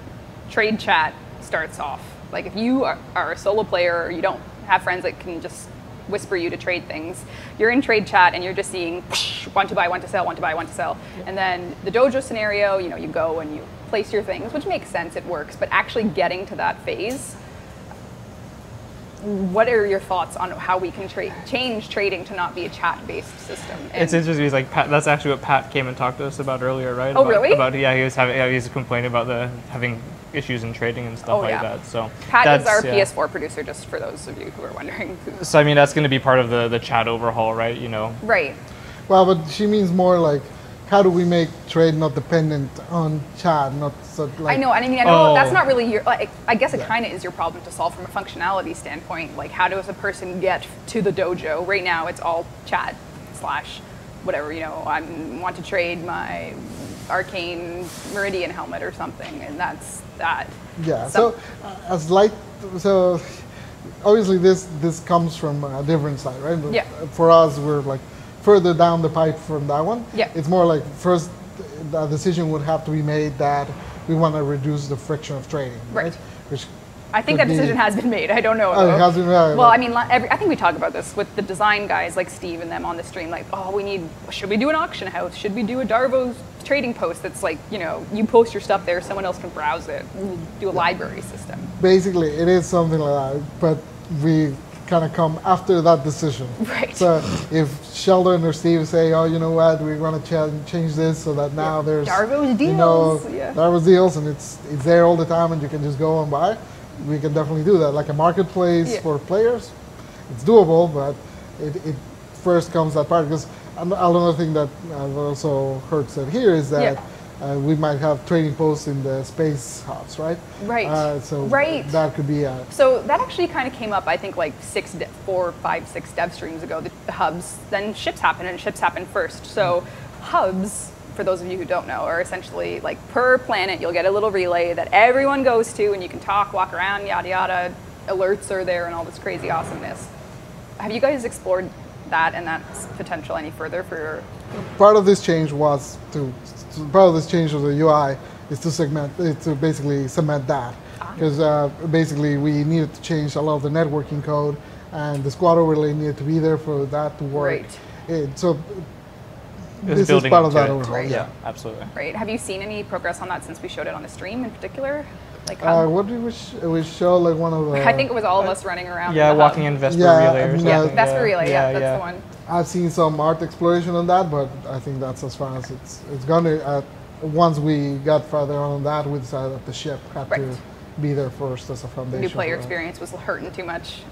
Trade chat starts off. Like if you are a solo player or you don't have friends that can just whisper you to trade things, you're in trade chat and you're just seeing one to buy, one to sell, one to buy, one to sell. And then the dojo scenario, you know, you go and you place your things, which makes sense, it works, but actually getting to that phase, what are your thoughts on how we can change trading to not be a chat-based system? And it's interesting. He's like, Pat, that's actually what Pat came and talked to us about earlier, right? Oh, really? He was complaining about having issues in trading and stuff that. So Pat is our PS4 producer, just for those of you who are wondering. So I mean, that's going to be part of the chat overhaul, right? You know. Right. Well, but she means more like, how do we make trade not dependent on chat, not so like... I know, and I mean, I know that's not really your, like, I guess it kind of is your problem to solve from a functionality standpoint. Like, how does a person get to the dojo? Right now, it's all chat / whatever, you know, I want to trade my Arcane Meridian helmet or something, and that's that. Yeah, so obviously this comes from a different side, right? Yeah. For us, we're like further down the pipe from that one. Yeah. It's more like first the decision would have to be made that we want to reduce the friction of trading, right? Which I think that decision has been made. I don't know. Oh, it has been made. Well, I mean, I think we talk about this with the design guys like Steve and them on the stream. Like, should we do an auction house? Should we do a Darvo's trading post that's like, you know, you post your stuff there, someone else can browse it. Do a library system. Basically, it is something like that, but we kind of come after that decision. Right. So if Sheldon or Steve say, oh, you know what, we want to change this so that now there's Darvo's deals. You know, Darvo's deals, and it's there all the time, and you can just go and buy. We can definitely do that. Like a marketplace for players, it's doable, but it first comes that part. Because another thing that I've also heard said here is that we might have trading posts in the space hubs, right? Right. So that could be a... So that actually kind of came up, I think, like 4, 5, 6 dev streams ago, the hubs. Then ships happen, and ships happen first. So hubs, for those of you who don't know, are essentially like per planet, you'll get a little relay that everyone goes to, and you can talk, walk around, yada, yada. Alerts are there and all this crazy awesomeness. Have you guys explored that and that's potential any further for... Part of this change was part of this change of the UI is to basically cement that. Because basically we needed to change a lot of the networking code, and the squad overlay needed to be there for that to work. Right. So this is part of that overhaul. Right. Yeah, absolutely. Right. Have you seen any progress on that since we showed it on the stream in particular? Like what did we show? Like one of the... I think it was all of us running around. Yeah, walking in Vesper Relay or something. Vesper Relay, that's the one. I've seen some art exploration on that, but I think that's as far as it's going to... once we got further on that, we decided that the ship had to be there first as a foundation. New player experience was hurting too much.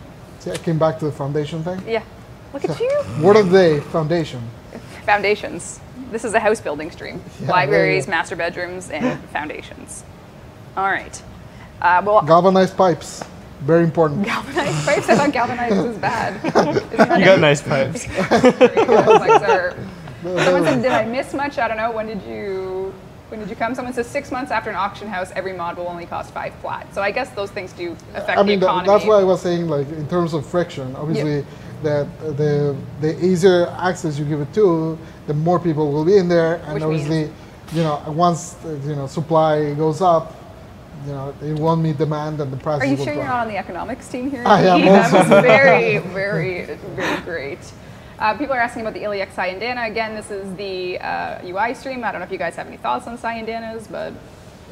See, I came back to the foundation thing. Yeah. Look at you. Word of the day, foundation. Foundations. This is a house building stream. Libraries, master bedrooms, and foundations. All right. Well, galvanized pipes, very important. Galvanized pipes? I thought galvanized was bad. You got nice pipes. Someone said, did I miss much? I don't know. When did you come? Someone says 6 months after an auction house, every mod will only cost 5 flat. So I guess those things do affect the economy. That's why I was saying, like, in terms of friction, obviously, that the easier access you give it to, the more people will be in there, and which obviously, you know, once supply goes up, you know, it won't meet demand, and the price. Are you sure you're not on the economics team here? I am. That was very, very, very great. People are asking about the Iliac Cyandana. Again, this is the UI stream. I don't know if you guys have any thoughts on Cyandanas, but...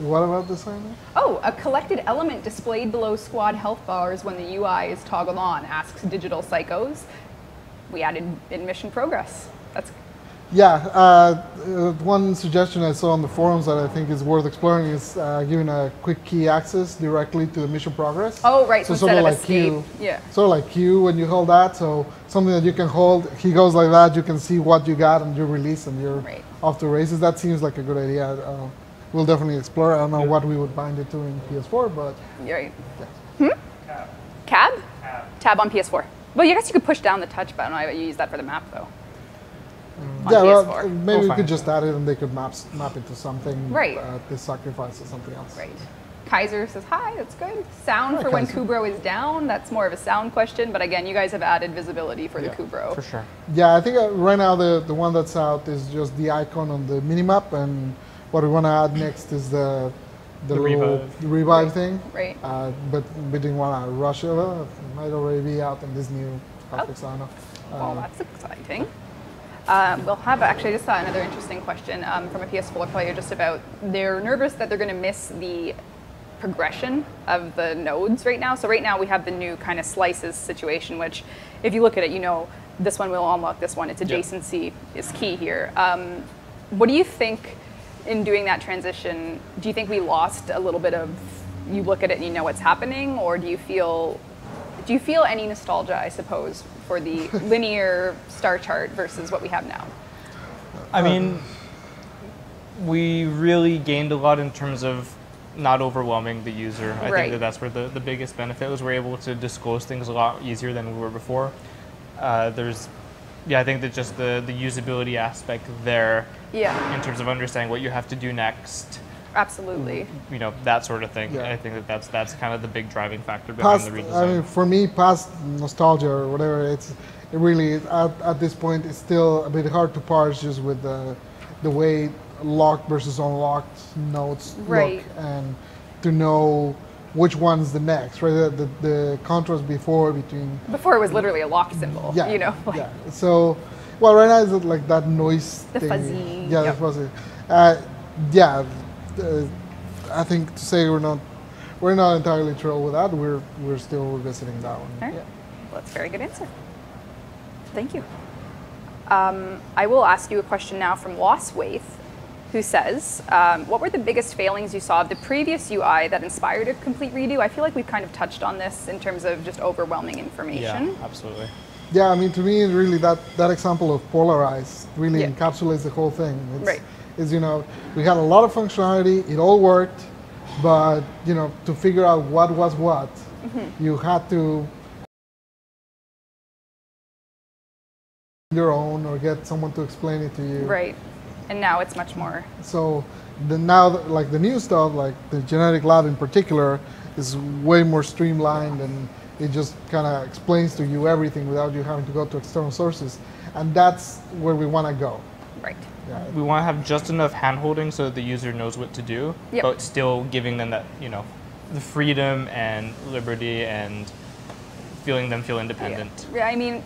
What about the Cyandana? Oh, a collected element displayed below squad health bars when the UI is toggled on, asks Digital Psychos. We added in mission progress. That's... Yeah, one suggestion I saw on the forums that I think is worth exploring is giving a quick key access directly to the mission progress. Oh, right, so instead of like escape. Q. Yeah. Sort of like Q when you hold that, so something that you can hold, he goes like that, you can see what you got and you release and you're off to races. That seems like a good idea. We'll definitely explore it. I don't know what we would bind it to in PS4, but... Right. Cab? Tab on PS4. Well, I guess you could push down the touch button. I use that for the map, though. Yeah, well, maybe we could just add it and they could map it to something. Right. This sacrifice or something else. Right. Kaiser says, hi, that's good. Sound for when Kubro is down, that's more of a sound question, but again, you guys have added visibility for the Kubro. For sure. Yeah, I think right now the one that's out is just the icon on the minimap, and what we want to add next is the revive thing. Right. But we didn't want to rush it. It might already be out in this new graphics. I don't know. Well, that's exciting. We'll have, actually, I just saw another interesting question from a PS4 player just about, they're nervous that they're going to miss the progression of the nodes right now. So right now we have the new kind of slices situation, which if you look at it, you know, this one will unlock this one. It's adjacency is key here. What do you think in doing that transition? Do you think we lost a little bit of, you look at it and you know what's happening, or do you feel any nostalgia, I suppose, for the linear star chart versus what we have now? I mean, we really gained a lot in terms of not overwhelming the user. I think that's where the biggest benefit was. We're able to disclose things a lot easier than we were before. I think that just the usability aspect there, in terms of understanding what you have to do next. Absolutely. You know, that sort of thing. I think that's kind of the big driving factor behind the redesign. I mean, for me, past nostalgia or whatever, it really at this point it's still a bit hard to parse just with the way locked versus unlocked nodes look, and to know which one's the next, right? The contrast before it was literally a lock symbol. Yeah, you know. So, well, right now it's like that noise. The thing. Fuzzy. Yeah, the fuzzy. I think to say we're not entirely thrilled with that. We're still revisiting that one. All right. Well, that's a very good answer. Thank you. I will ask you a question now from Losswaith, who says, what were the biggest failings you saw of the previous UI that inspired a complete redo? I feel like we've kind of touched on this in terms of just overwhelming information. Yeah, absolutely. Yeah, I mean, to me, really, that example of Polarize really encapsulates the whole thing. It's, you know, we had a lot of functionality, it all worked, but, you know, to figure out what was what, you had to your own or get someone to explain it to you. Right. And now it's much more. So now, like the new stuff, like the genetic lab in particular, is way more streamlined, and it just kind of explains to you everything without you having to go to external sources. And that's where we want to go. Right. Yeah. We want to have just enough hand-holding so that the user knows what to do, but still giving them that, you know, the freedom and liberty and feeling them feel independent. Yeah, I mean,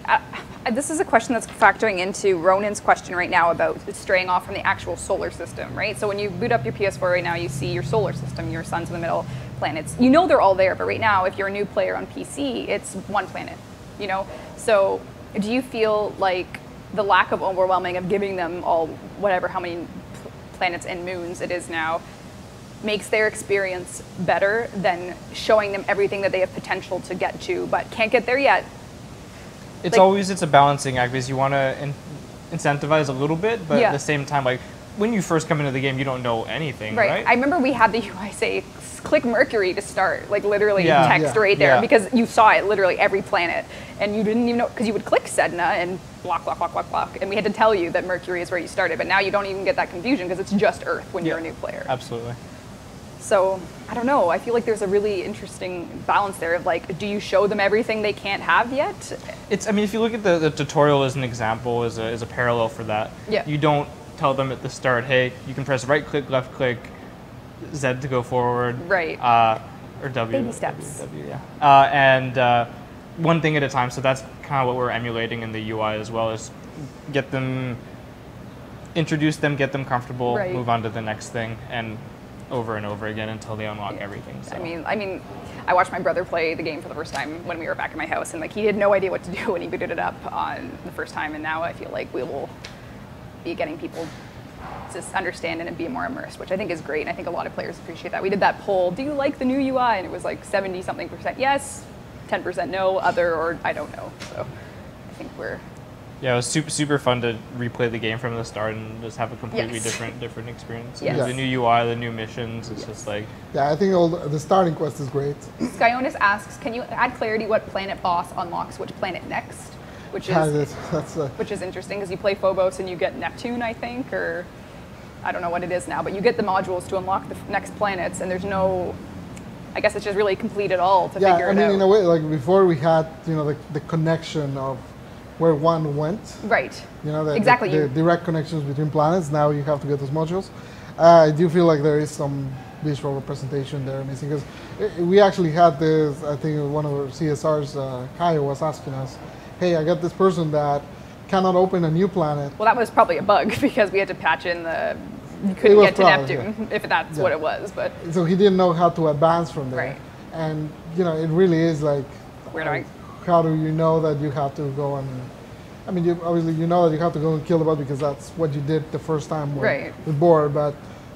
this is a question that's factoring into Ronan's question right now about straying off from the actual solar system, right? So when you boot up your PS4 right now, you see your solar system, your sun's in the middle, planets. You know they're all there, but right now, if you're a new player on PC, it's one planet, you know? So do you feel like the lack of overwhelming of giving them all, whatever, how many planets and moons it is now, makes their experience better than showing them everything that they have potential to get to, but can't get there yet? It's it's a balancing act, because you want to incentivize a little bit, but at the same time, like when you first come into the game, you don't know anything, right? I remember we had the UI say, click Mercury to start, like literally text right there, because you saw it literally every planet, and you didn't even know, because you would click Sedna and block, block, block, block, block, and we had to tell you that Mercury is where you started, but now you don't even get that confusion because it's just Earth when you're a new player. Absolutely. So, I don't know, I feel like there's a really interesting balance there of like, do you show them everything they can't have yet? I mean, if you look at the tutorial as an example, as a parallel for that, you don't tell them at the start, hey, you can press right click, left click, Z to go forward. Right. Or W. Baby steps. W, and one thing at a time, so that's kind of what we're emulating in the UI as well, is get them, introduce them, get them comfortable, move on to the next thing, and over and over again until they unlock everything. So. I mean, I watched my brother play the game for the first time when we were back in my house, and like he had no idea what to do when he booted it up on the first time, and now I feel like we will be getting people to understand and be more immersed, which I think is great, and I think a lot of players appreciate that. We did that poll, do you like the new UI? And it was like 70-something% yes, 10% no, other, or I don't know. So I think we're... Yeah, it was super fun to replay the game from the start and just have a completely different experience. Yes. The new UI, the new missions, it's just like... Yeah, I think the starting quest is great. Skyonis asks, can you add clarity what planet boss unlocks which planet next? Which is interesting, because you play Phobos and you get Neptune, I think, or I don't know what it is now, but you get the modules to unlock the next planets, and there's no I guess it's just really complete it all to figure it out. Yeah, I mean, in a way, like before we had, you know, the connection of where one went. Right. You know, exactly. The direct connections between planets. Now you have to get those modules. I do feel like there is some visual representation there missing, because we actually had this, I think one of our CSRs, Kaya, was asking us, hey, I got this person that cannot open a new planet. Well, that was probably a bug because we had to patch in you couldn't get to Neptune, if that's what it was. But so he didn't know how to advance from there. Right. And, you know, it really is like, how do you know that you have to go and, I mean, obviously you know that you have to go and kill the bot because that's what you did the first time with board, but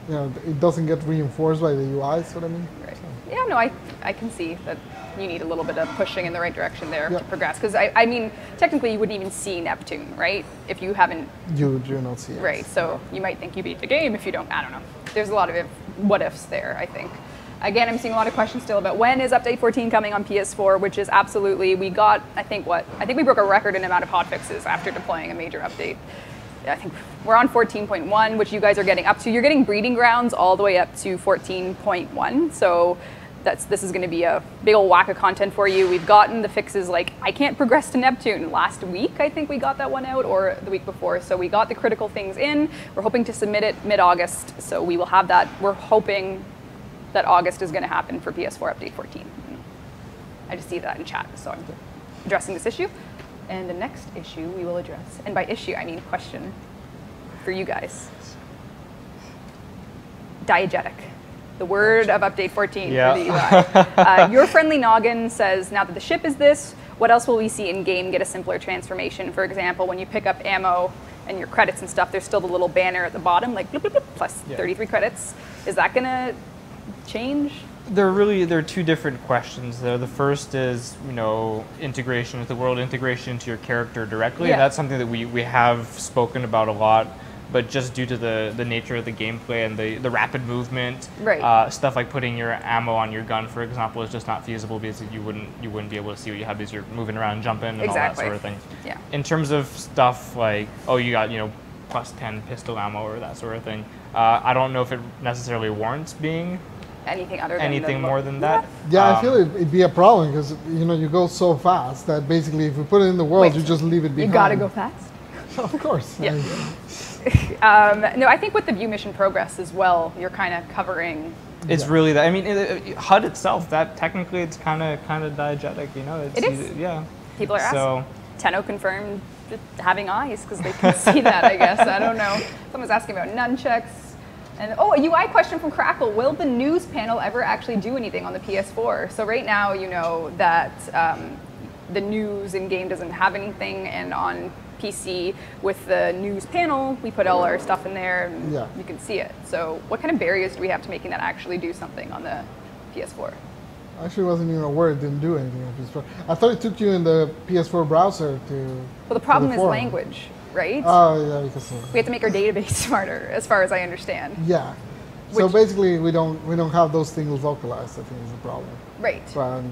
you know, it doesn't get reinforced by the UI, is what I mean. Right. So. Yeah, no, I can see that you need a little bit of pushing in the right direction there to progress. Because I mean, technically you wouldn't even see Neptune, right? If you haven't. You do not see it. Right, so you might think you beat the game if you don't, I don't know. There's a lot of what ifs there, I think. Again, I'm seeing a lot of questions still about when is update 14 coming on PS4, which is absolutely, we got, I think we broke a record in amount of hotfixes after deploying a major update. I think we're on 14.1, which you guys are getting up to. You're getting breeding grounds all the way up to 14.1. So this is going to be a big old whack of content for you. We've gotten the fixes like I can't progress to Neptune last week. I think we got that one out, or the week before. So we got the critical things in. We're hoping to submit it mid-August. So we will have that. We're hoping that August is going to happen for PS4 update 14. I just see that in chat, so I'm addressing this issue. And the next issue we will address, and by issue I mean question for you guys. Diegetic, the word of update 14 for the UI. Your friendly noggin says, now that the ship is this, what else will we see in game get a simpler transformation? For example, when you pick up ammo and your credits and stuff, there's still the little banner at the bottom, like bloop, bloop, bloop, plus 33 credits. Is that gonna change? There are two different questions there. The first is, you know, integration with the world, integration into your character directly. And that's something that we have spoken about a lot, but just due to the nature of the gameplay and the rapid movement, stuff like putting your ammo on your gun, for example, is just not feasible because you wouldn't be able to see what you have as you're moving around, jumping, and all that sort of thing. Yeah. In terms of stuff like, oh, you got, you know, plus 10 pistol ammo or that sort of thing, I don't know if it necessarily warrants being anything other than anything more than that. Yeah, I feel it'd be a problem because, you know, you go so fast that basically if you put it in the world, you just leave it behind. You gotta go fast. Of course. Yeah. No, I think with the view mission progress as well, you're kind of covering. It's really that. I mean, HUD itself, that technically it's kind of diegetic, you know. It is. Yeah. People are asking. Tenno confirmed having eyes because they can see that. I guess I don't know. Someone's asking about nunchucks. And a UI question from Crackle, will the news panel ever actually do anything on the PS4? So right now, you know that the news in-game doesn't have anything, and on PC with the news panel, we put all our stuff in there and you can see it. So what kind of barriers do we have to making that actually do something on the PS4? I actually wasn't even aware it didn't do anything on PS4. I thought it took you in the PS4 browser to. Well, the problem is language. Right? Oh, yeah, because we have to make our database smarter, as far as I understand. Yeah. So basically, we don't have those things localized. I think is the problem. Right.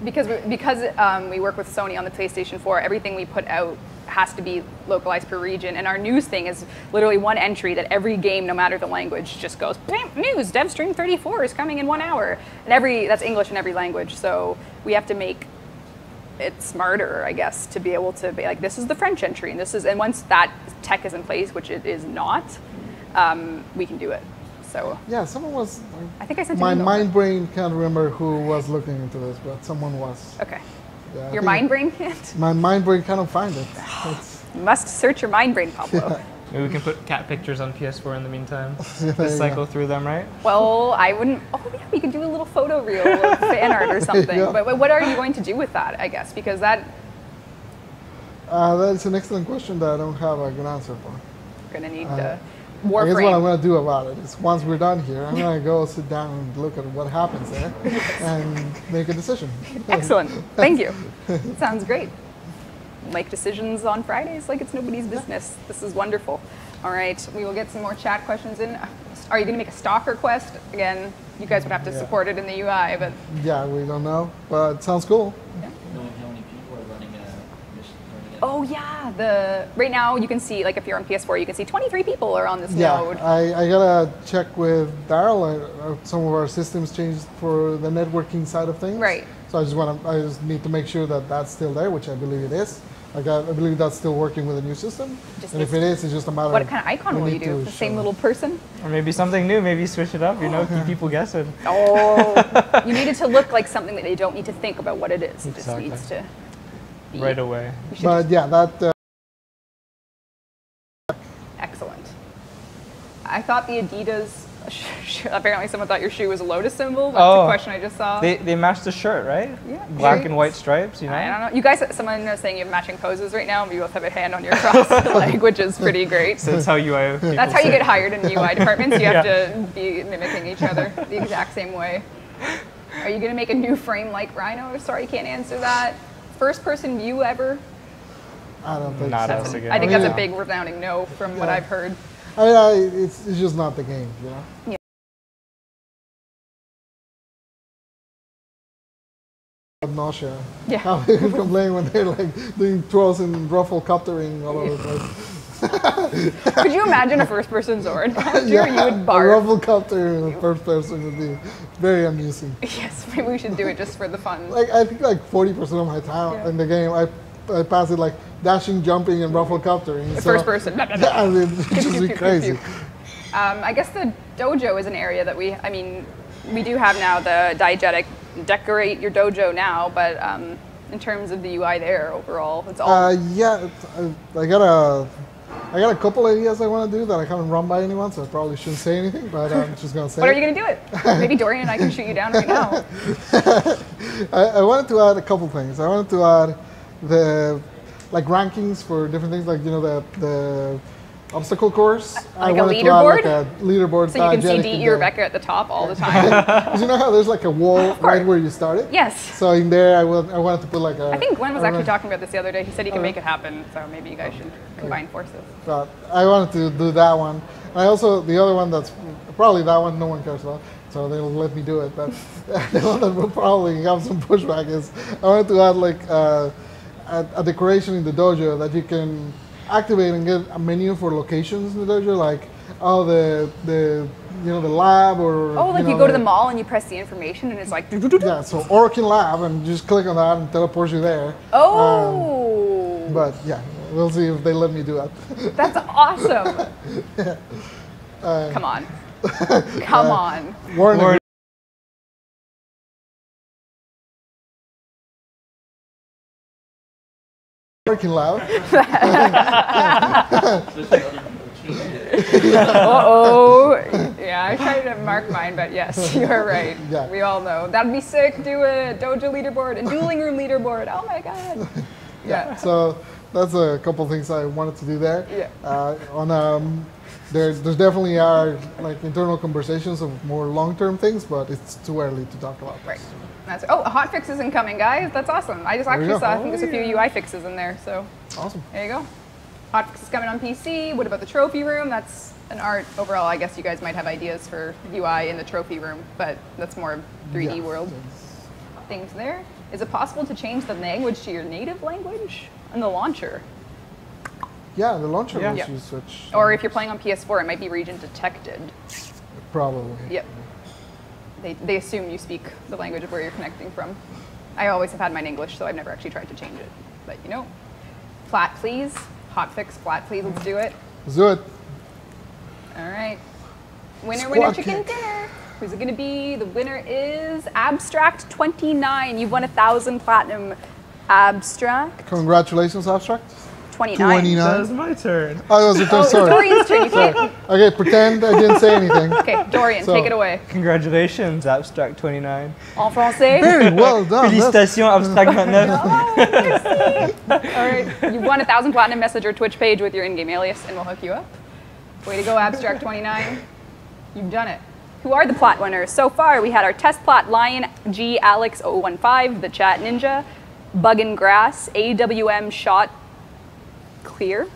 Because we work with Sony on the PlayStation 4, everything we put out has to be localized per region, and our news thing is literally one entry that every game, no matter the language, just goes news. Devstream 34 is coming in 1 hour, and that's English in every language. So we have to make it's smarter, I guess, to be able to be like, this is the French entry, and once that tech is in place, which it is not, we can do it. So yeah, someone was. I think I sent my mind brain can't remember who was looking into this, but someone was. Okay. Yeah, your mind brain can't. My mind brain cannot find it. You must search your mind brain, Pablo. Yeah. Maybe we can put cat pictures on PS4 in the meantime. Just cycle through them, right? Well, I wouldn't. Oh yeah, we could do a little photo reel of fan art or something. But what are you going to do with that? I guess because that. That's an excellent question that I don't have a good answer for. We're gonna need Warframe. I guess what I'm going to do about it is once we're done here, I'm going to go sit down and look at what happens there and make a decision. Excellent. Thank you. Sounds great. Make decisions on Fridays like it's nobody's business. This is wonderful. All right, we will get some more chat questions in. Are you going to make a stalker quest? Again, you guys would have to support it in the UI, but... Yeah, we don't know, but it sounds cool. Knowing how many people are running a mission. Oh Oh yeah, right now you can see, like if you're on PS4, you can see 23 people are on this node. I gotta check with Daryl. Some of our systems changed for the networking side of things. Right. So I just need to make sure that that's still there, which I believe it is. Like I believe that's still working with the new system. And if it is, it's just a matter of what kind of icon will you do? The same little person? Or maybe something new. Maybe switch it up. You know, keep people guessing. Oh, you need it to look like something that they don't need to think about what it is. It just needs to be right away. But yeah, that. Excellent. I thought the Adidas. Apparently, someone thought your shoe was a lotus symbol. That's a question I just saw. They matched the shirt, right? Yeah. Black and white stripes. You know. I don't know. You guys, someone was saying you have matching poses right now. You both have a hand on your crossed leg, which is pretty great. So that's how UI. That's how you get hired in UI departments. You have to be mimicking each other the exact same way. Are you going to make a new frame like Rhino? Sorry, can't answer that. First person view ever? I don't think Not so. us again. I think that's a big resounding no from what I've heard. It's just not the game, you know? Yeah. Nausea. Yeah. How they complain when they're like doing twirls and ruffle coptering all over the place. Could you imagine a first person Zord? You would barf. A ruffle copter in the first person would be very amusing. Yes, maybe we should do it just for the fun. Like I think like 40% of my time in the game I pass it like dashing, jumping, and ruffle coptering. First person. Yeah, it's just be crazy. I guess the dojo is an area that we do have now the diegetic decorate your dojo now, but in terms of the UI there overall, it's all. I got a couple ideas I want to do that I haven't run by anyone, so I probably shouldn't say anything, but I'm just gonna say. What are you gonna do it? Maybe Dorian and I can shoot you down right now. I wanted to add a couple things. I wanted to add the rankings for different things, like the obstacle course. Like a leaderboard? Like a leaderboard. So you can see D.E. Rebecca at the top all the time. You know how there's like a wall right where you started? Yes. So in there, I wanted to put like a. I think Glenn was actually talking about this the other day. He said he can make it happen. So maybe you guys should combine forces. But I wanted to do that one. And I also, the other one that's probably that one no one cares about, so they'll let me do it. But the one that will probably have some pushback is I wanted to add like a decoration in the dojo that you can activate and get a menu for locations in the dojo, like the lab, or like you go to the mall and you press the information and it's like so Orokin Lab, and you just click on that and it teleports you there. But yeah, we'll see if they let me do that. That's awesome. Come on. Come on. Warning. Working loud. Yeah, I tried to mark mine, but yes, you're right. Yeah. We all know. That'd be sick. Do a dojo leaderboard and dueling room leaderboard. Oh my god. Yeah. So that's a couple things I wanted to do there. Yeah. There's definitely are like internal conversations of more long-term things, but it's too early to talk about. Right. That's, a hot fix is incoming, guys. That's awesome. I just actually saw, I think there's a few UI fixes in there, so. Awesome. There you go. Hot fix is coming on PC. What about the trophy room? That's an art. Overall, I guess you guys might have ideas for UI in the trophy room, but that's more 3D world things there. Is it possible to change the language to your native language on the launcher? Yeah, the launcher lets you switch. Or if you're playing on PS4, it might be region detected. Probably. Yep. They assume you speak the language of where you're connecting from. I always have had mine English, so I've never actually tried to change it. But you know, flat please, hotfix flat please, let's do it. Let's do it. All right. Winner, chicken dinner. Who's it gonna be? The winner is Abstract29. You've won 1,000 platinum. Abstract. Congratulations, Abstract. 29. That was my turn. Oh, it was your turn, sorry. Dorian's turn, you can't. Okay, pretend I didn't say anything. Okay, Dorian, take it away. Congratulations, Abstract29. En français. Very well done. Félicitations, Abstract29. All right, you won 1,000 platinum message or Twitch page with your in-game alias, and we'll hook you up. Way to go, Abstract29. You've done it. Who are the plat winners? So far, we had our test plat Lion G Alex 015, the Chat Ninja, Bug and Grass, AWM Shot Clear,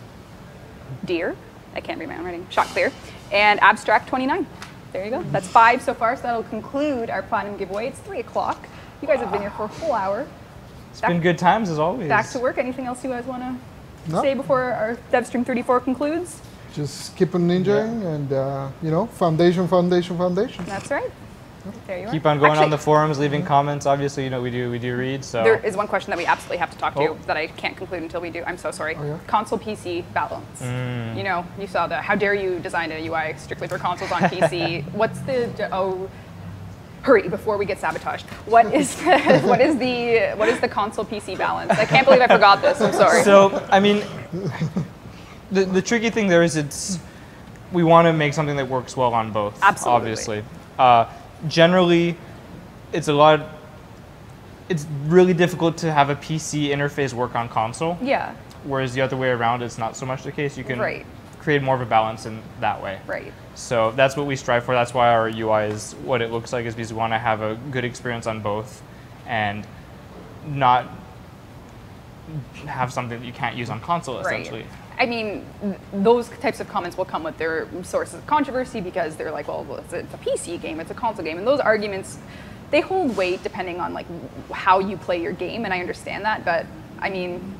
Deer, I can't read my own writing, Shot Clear, and Abstract29. There you go. That's 5 so far, so that'll conclude our platinum giveaway. It's 3 o'clock. You guys have been here for a whole hour. It's been good times as always. Back to work. Anything else you guys want to say before our Devstream 34 concludes? Just keep on ninjaing and, you know, foundation. That's right. There you Keep are. on going on the forums, leaving comments. Obviously, you know, we do read. So there is one question that we absolutely have to talk to that I can't conclude until we do. I'm so sorry. Oh, yeah? Console PC balance. You know, you saw the how dare you design a UI strictly for consoles on PC. What's the hurry before we get sabotaged. What is the console PC balance? I can't believe I forgot this. I'm sorry. So I mean, the tricky thing there is we want to make something that works well on both. Absolutely. Obviously. Generally, it's really difficult to have a PC interface work on console. Yeah. Whereas the other way around, it's not so much the case. You can create more of a balance in that way. Right. So that's what we strive for. That's why our UI is what it looks like, is because we want to have a good experience on both and not have something that you can't use on console, essentially. Right. I mean, those types of comments will come with their sources of controversy because they're like, well, it's a PC game, it's a console game. And those arguments, they hold weight depending on like how you play your game, and I understand that, but I mean,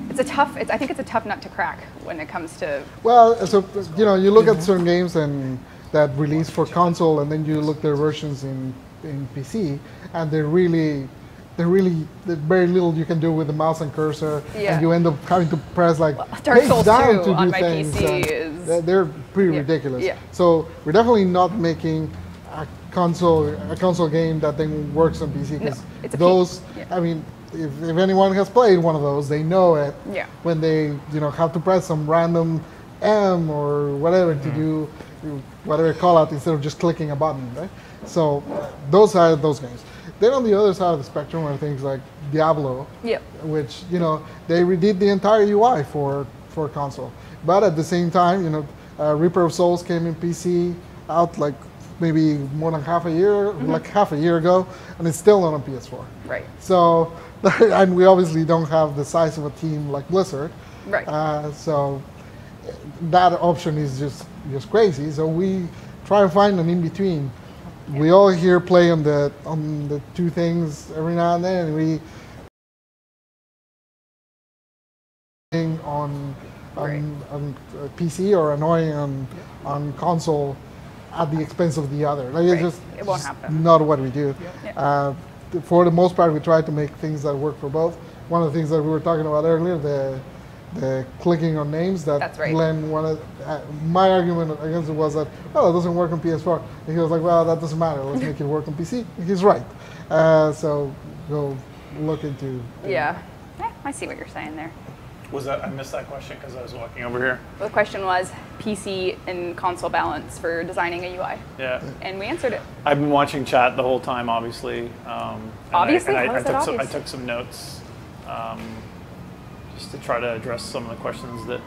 I think it's a tough nut to crack when it comes to... Well, so, you know, you look at certain games and that release for console, and then you look at their versions in PC, and there's very little you can do with the mouse and cursor, and you end up having to press like Dark Souls 2 down to on do my things. PC is... They're pretty ridiculous. Yeah. So we're definitely not making a console game that then works on PC, because those, I mean, if anyone has played one of those, they know it. Yeah. When they have to press some random M or whatever to do whatever call out instead of just clicking a button, right? So those are those games. Then on the other side of the spectrum are things like Diablo, which they redid the entire UI for console. But at the same time, Reaper of Souls came in PC out like maybe more than half a year ago, and it's still not on PS4. Right. So, and we obviously don't have the size of a team like Blizzard. Right. So that option is just crazy. So we try to find an in between. We all here play on the two things every now and then, and we on PC or annoying on console at the expense of the other. Like it won't happen. Not what we do. Yeah. For the most part, we try to make things that work for both. One of the things that we were talking about earlier, the clicking on names, that Glenn wanted. My argument against it was that, it doesn't work on PS4. And he was like, well, that doesn't matter. Let's make it work on PC. And he's right. So go look into. Yeah, I see what you're saying there. I missed that question because I was walking over here. The question was PC and console balance for designing a UI. Yeah. And we answered it. I've been watching chat the whole time, obviously. Obviously? I took some notes just to try to address some of the questions that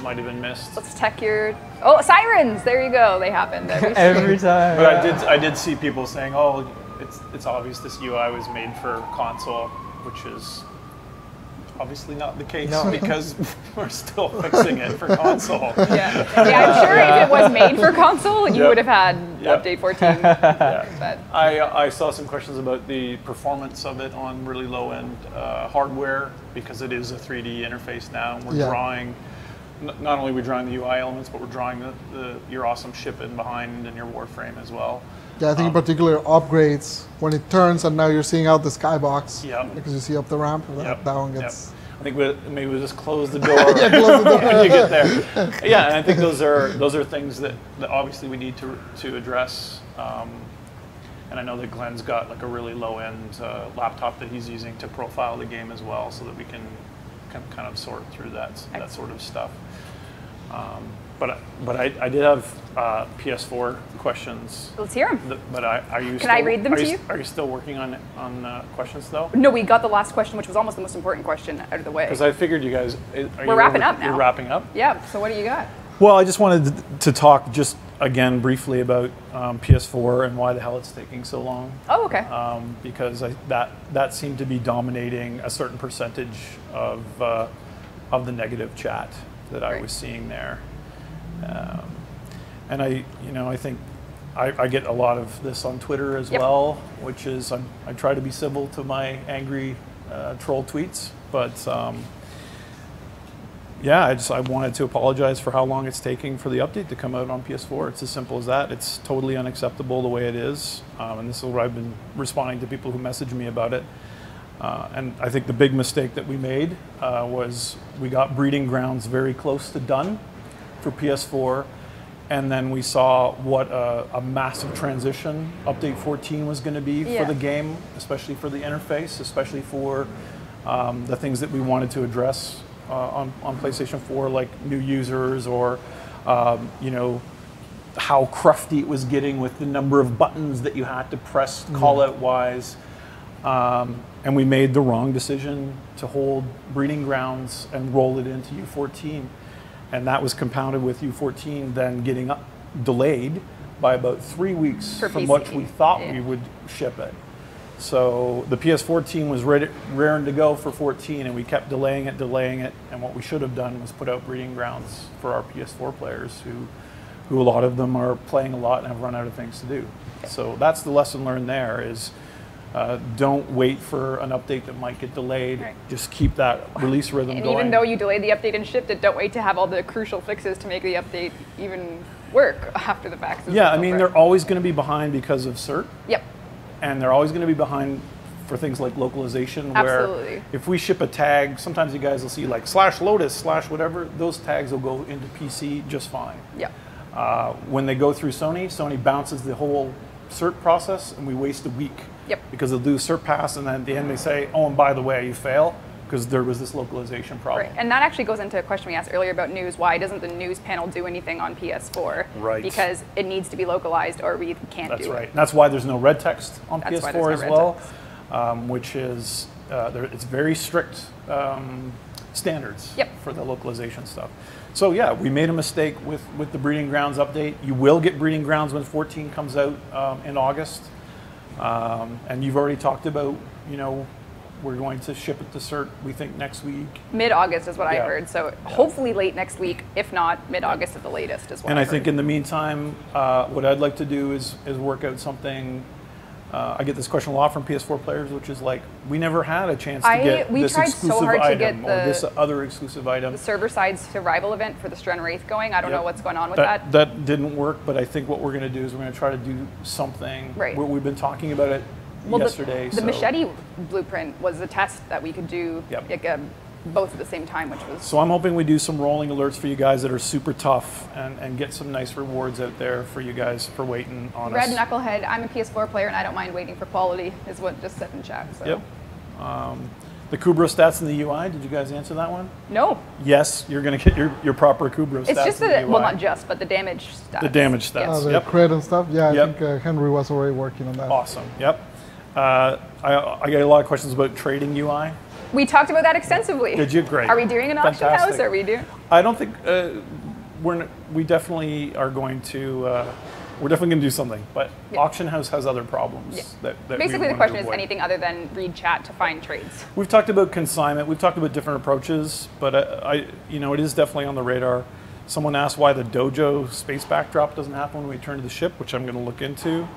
might have been missed. Let's check your... Oh, sirens! There you go. They happen. Every time. But I did see people saying, it's obvious this UI was made for console, which is obviously not the case because we're still fixing it for console. Yeah, I'm sure if it was made for console, you would have had update 14. But. I saw some questions about the performance of it on really low-end hardware, because it is a 3D interface now, and we're drawing. Not only are we drawing the UI elements, but we're drawing your awesome ship in behind and your Warframe as well. Yeah, I think in particular upgrades, when it turns and now you're seeing out the skybox, because you see up the ramp, that one gets... I think maybe we'll just close the door when you get there. Yeah, and I think those are things that obviously we need to address. And I know that Glenn's got like a really low-end laptop that he's using to profile the game as well, so that we can kind of sort through that sort of stuff. But I did have PS4 questions. Let's hear them. But are you? Can I read them to you? Are you still working on questions though? No, we got the last question, which was almost the most important question, out of the way. Because I figured you guys. We're wrapping up now. You're wrapping up. Yeah. So what do you got? Well, I just wanted to talk just again briefly about PS4 and why the hell it's taking so long. Oh, okay. Because that seemed to be dominating a certain percentage of the negative chat that I was seeing there. And I think I get a lot of this on Twitter as well, which is I try to be civil to my angry troll tweets, but Yeah, I wanted to apologize for how long it's taking for the update to come out on PS4. It's as simple as that. It's totally unacceptable the way it is. And this is what I've been responding to people who message me about it. And I think the big mistake that we made was we got Breeding Grounds very close to done for PS4. And then we saw what a massive transition Update 14 was going to be for the game, especially for the interface, especially for the things that we wanted to address on PlayStation 4, like new users or, you know, how crufty it was getting with the number of buttons that you had to press call-out-wise. And we made the wrong decision to hold Breeding Grounds and roll it into U14. And that was compounded with U14 then getting delayed by about 3 weeks from what we thought we would ship it. So the PS4 team was raring to go for 14, and we kept delaying it. And what we should have done was put out Breeding Grounds for our PS4 players, who a lot of them are playing a lot and have run out of things to do. So that's the lesson learned there is don't wait for an update that might get delayed. Right. Just keep that release rhythm going. And even though you delayed the update and shipped it, don't wait to have all the crucial fixes to make the update even work after the fact. Yeah, I mean, they're always going to be behind because of cert. Yep. And they're always going to be behind for things like localization, Absolutely. where if we ship a tag, sometimes you guys will see like /Lotus/ whatever, those tags will go into PC just fine. Yeah. When they go through Sony bounces the whole cert process, and we waste a week. Yep. Because they'll do a cert pass, and then at the end they say, oh, and by the way, you fail, because there was this localization problem. Right, and that actually goes into a question we asked earlier about news. Why doesn't the news panel do anything on PS4? Right. Because it needs to be localized, or we can't do it. That's right. That's why there's no red text on PS4 as well, which is, it's very strict standards for the localization stuff. So yeah, we made a mistake with the Breeding Grounds update. You will get Breeding Grounds when 14 comes out in August. And you've already talked about, you know, we're going to ship it to cert, we think, next week. Mid-August is what I heard. So hopefully late next week, if not mid-August at the latest is what And I think in the meantime, what I'd like to do is work out something. I get this question a lot from PS4 players, which is like, we never had a chance to get this exclusive item or this other exclusive item. The server-side survival event for the Stren Wraith going. I don't know what's going on with that. That didn't work, but I think what we're going to do is we're going to try to do something. Right. We've been talking about it yesterday. The Machete blueprint was a test that we could do like, both at the same time, which was... So I'm hoping we do some rolling alerts for you guys that are super tough and get some nice rewards out there for you guys for waiting on us. Red Knucklehead, I'm a PS4 player and I don't mind waiting for quality, is what just said in chat. So. Yep. The Kubro stats in the UI, did you guys answer that one? No. Yes, you're going to get your proper Kubro stats. It's just the, well, not just, but the damage stats. The damage stats. The crit and stuff. Yeah, I think Henry was already working on that. Awesome. Yep. I get a lot of questions about trading UI. We talked about that extensively. Did you? Great. Are we doing an auction house? Are we doing? I don't think we definitely are going to. We're definitely going to do something, but auction house has other problems. That basically the question is anything other than read chat to find trades. We've talked about consignment. We've talked about different approaches, but it is definitely on the radar. Someone asked why the dojo space backdrop doesn't happen when we return to the ship, which I'm going to look into.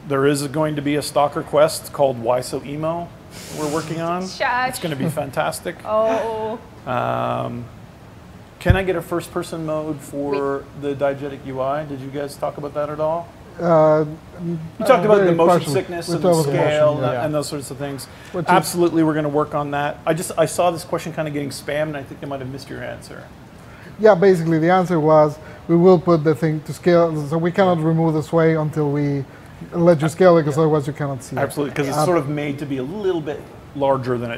There is going to be a stalker quest called Why So Emo we're working on. Shush. It's going to be fantastic. Oh. Can I get a first-person mode for the diegetic UI? Did you guys talk about that at all? You talked about the motion sickness and the scale and those sorts of things. Absolutely, we're going to work on that. I saw this question kind of getting spammed, and I think I might have missed your answer. Yeah, basically the answer was we will put the thing to scale, so we cannot remove the sway until we let you scale it, because otherwise you cannot see it. Absolutely, because it's sort of made to be a little bit larger than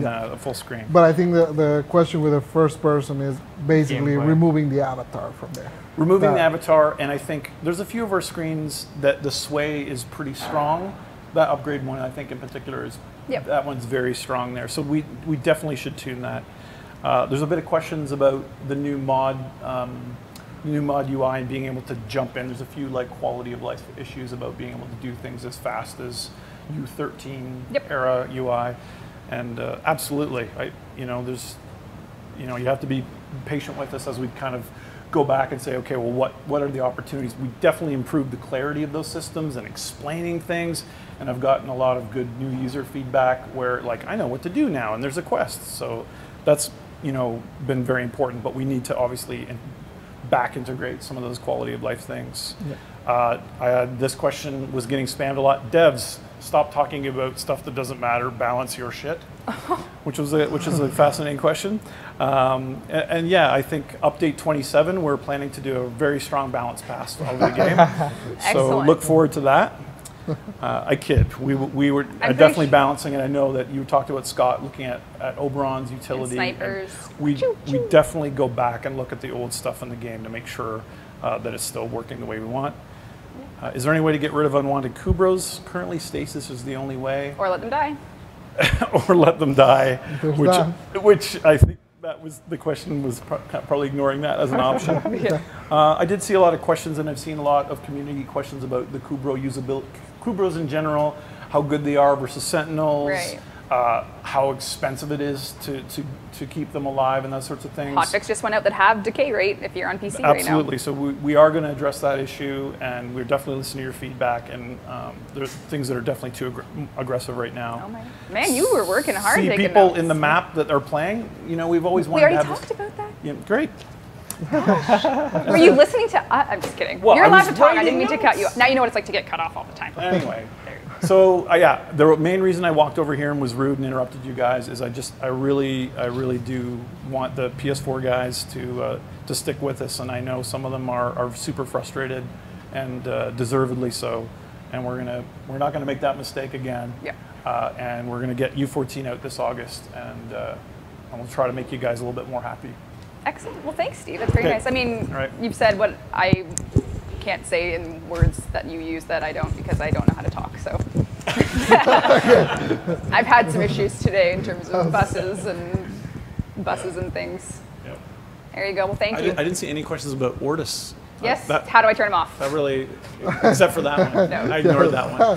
a full screen. But I think the question with the first person is basically removing the avatar from there. Removing the avatar, and I think there's a few of our screens that the sway is pretty strong. That upgrade one, I think in particular, is that one's very strong there. So we definitely should tune that. There's a bit of questions about the new mod UI and being able to jump in. There's a few like quality of life issues about being able to do things as fast as U13 era UI, and absolutely, you have to be patient with us as we kind of go back and say, okay, well, what are the opportunities? We definitely improved the clarity of those systems and explaining things, and I've gotten a lot of good new user feedback where like I know what to do now, and there's a quest. So that's been very important, but we need to obviously back integrate some of those quality of life things. This question was getting spammed a lot. Devs, stop talking about stuff that doesn't matter. Balance your shit, which is a fascinating question. And yeah, I think update 27, we're planning to do a very strong balance pass of the game. So look forward to that. I kid. We were definitely balancing, and I know that you talked about Scott looking at Oberon's utility. And snipers. We definitely go back and look at the old stuff in the game to make sure that it's still working the way we want. Is there any way to get rid of unwanted Kubros? Currently, stasis is the only way. Or let them die. Or let them die, which I think that was the question, was probably ignoring that as an option. I did see a lot of questions, and I've seen a lot of community questions about the Kubro usability, Kubros in general, how good they are versus Sentinels, how expensive it is to keep them alive and that sorts of things. Hotfix just went out that have decay rate if you're on PC right now. Absolutely. So we are going to address that issue, and we're definitely listening to your feedback, and there's things that are definitely too aggressive right now. Oh my. Man, you were working hard. See people in the map that are playing, we've always wanted to have talked about that? Yeah, great. Were you listening to I'm just kidding. Well, you're allowed to talk. I didn't mean to cut you off. Now you know what it's like to get cut off all the time. Anyway. So yeah, the main reason I walked over here and was rude and interrupted you guys is I really do want the PS4 guys to stick with us, and I know some of them are super frustrated, and deservedly so, and we're not gonna make that mistake again. Yeah. And we're gonna get U14 out this August, and we'll try to make you guys a little bit more happy. Excellent. Well, thanks, Steve. That's very nice. I mean, you've said what I can't say in words that you use that I don't, because I don't know how to talk. So I've had some issues today in terms of buses and things. Yep. There you go. Well, thank you. I didn't see any questions about Ortis. Yes. How do I turn them off? That really, except for that one. No. I ignored that one.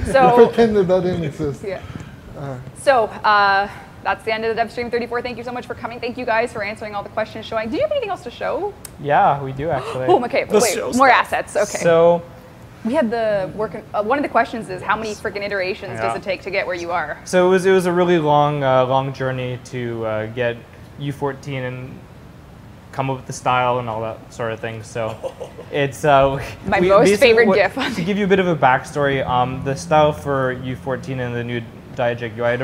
So pretended that didn't exist. Yeah. So that's the end of the Devstream 34. Thank you so much for coming. Thank you guys for answering all the questions, showing. Do you have anything else to show? Yeah, we do actually. Oh, okay. Wait, more assets. Okay. So we had the one of the questions is how many freaking iterations does it take to get where you are? So it was a really long journey to get U14 and come up with the style and all that sort of thing. So it's my most favorite GIF. To give you a bit of a backstory, the style for U14 and the new Diaject UI,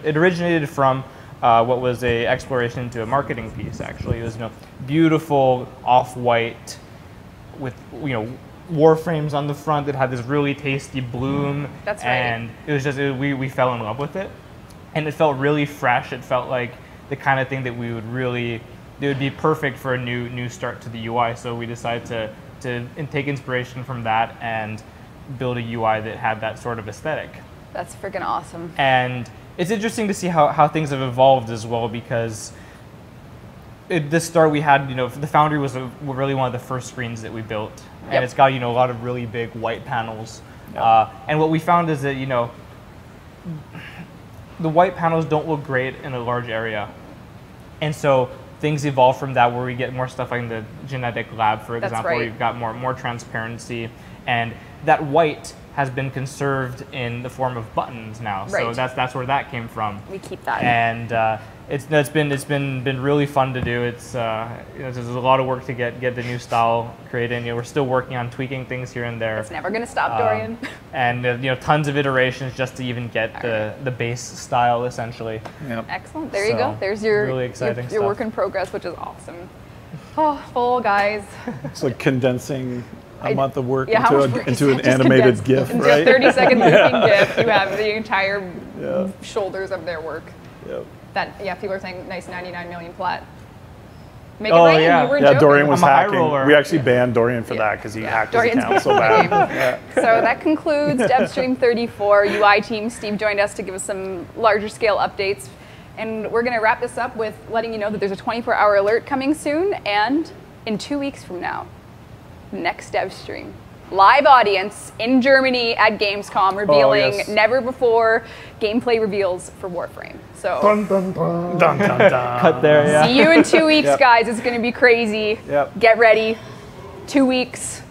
it originated from what was a exploration into a marketing piece. Actually, it was beautiful off-white with Warframes on the front that had this really tasty bloom. That's right. And it was just we fell in love with it, and it felt really fresh. It felt like the kind of thing that it would be perfect for a new start to the UI. So we decided to take inspiration from that and build a UI that had that sort of aesthetic. That's freaking awesome. And it's interesting to see how things have evolved as well, because at the start we had, the Foundry was really one of the first screens that we built. And it's got, a lot of really big white panels. And what we found is that, the white panels don't look great in a large area. And so things evolve from that, where we get more stuff like in the genetic lab, for example, where you've got more transparency. And that white has been conserved in the form of buttons now. So that's where that came from. We keep that. And it's been really fun to do. It's there's a lot of work to get the new style created. We're still working on tweaking things here and there. It's never going to stop, Dorian. And tons of iterations just to even get the base style essentially. Yep. Excellent. There you go. There's your really exciting your work in progress, which is awesome. Oh, full guys. It's like condensing a month of work into an animated GIF, into right? A 30-second looping GIF. You have the entire shoulders of their work. Yep. People are saying nice 99 million plat. Make it rain. Yeah. You were joking. Dorian was hacking. We actually banned Dorian for that because he hacked his account so bad. So that concludes Devstream 34. UI team Steve joined us to give us some larger scale updates. And we're going to wrap this up with letting you know that there's a 24-hour alert coming soon, and in 2 weeks from now, next Devstream. Live audience in Germany at Gamescom revealing never before gameplay reveals for Warframe. So Dun, dun, dun. Dun, dun, dun. Cut there, yeah. See you in 2 weeks, guys. It's going to be crazy. Yep. Get ready. 2 weeks.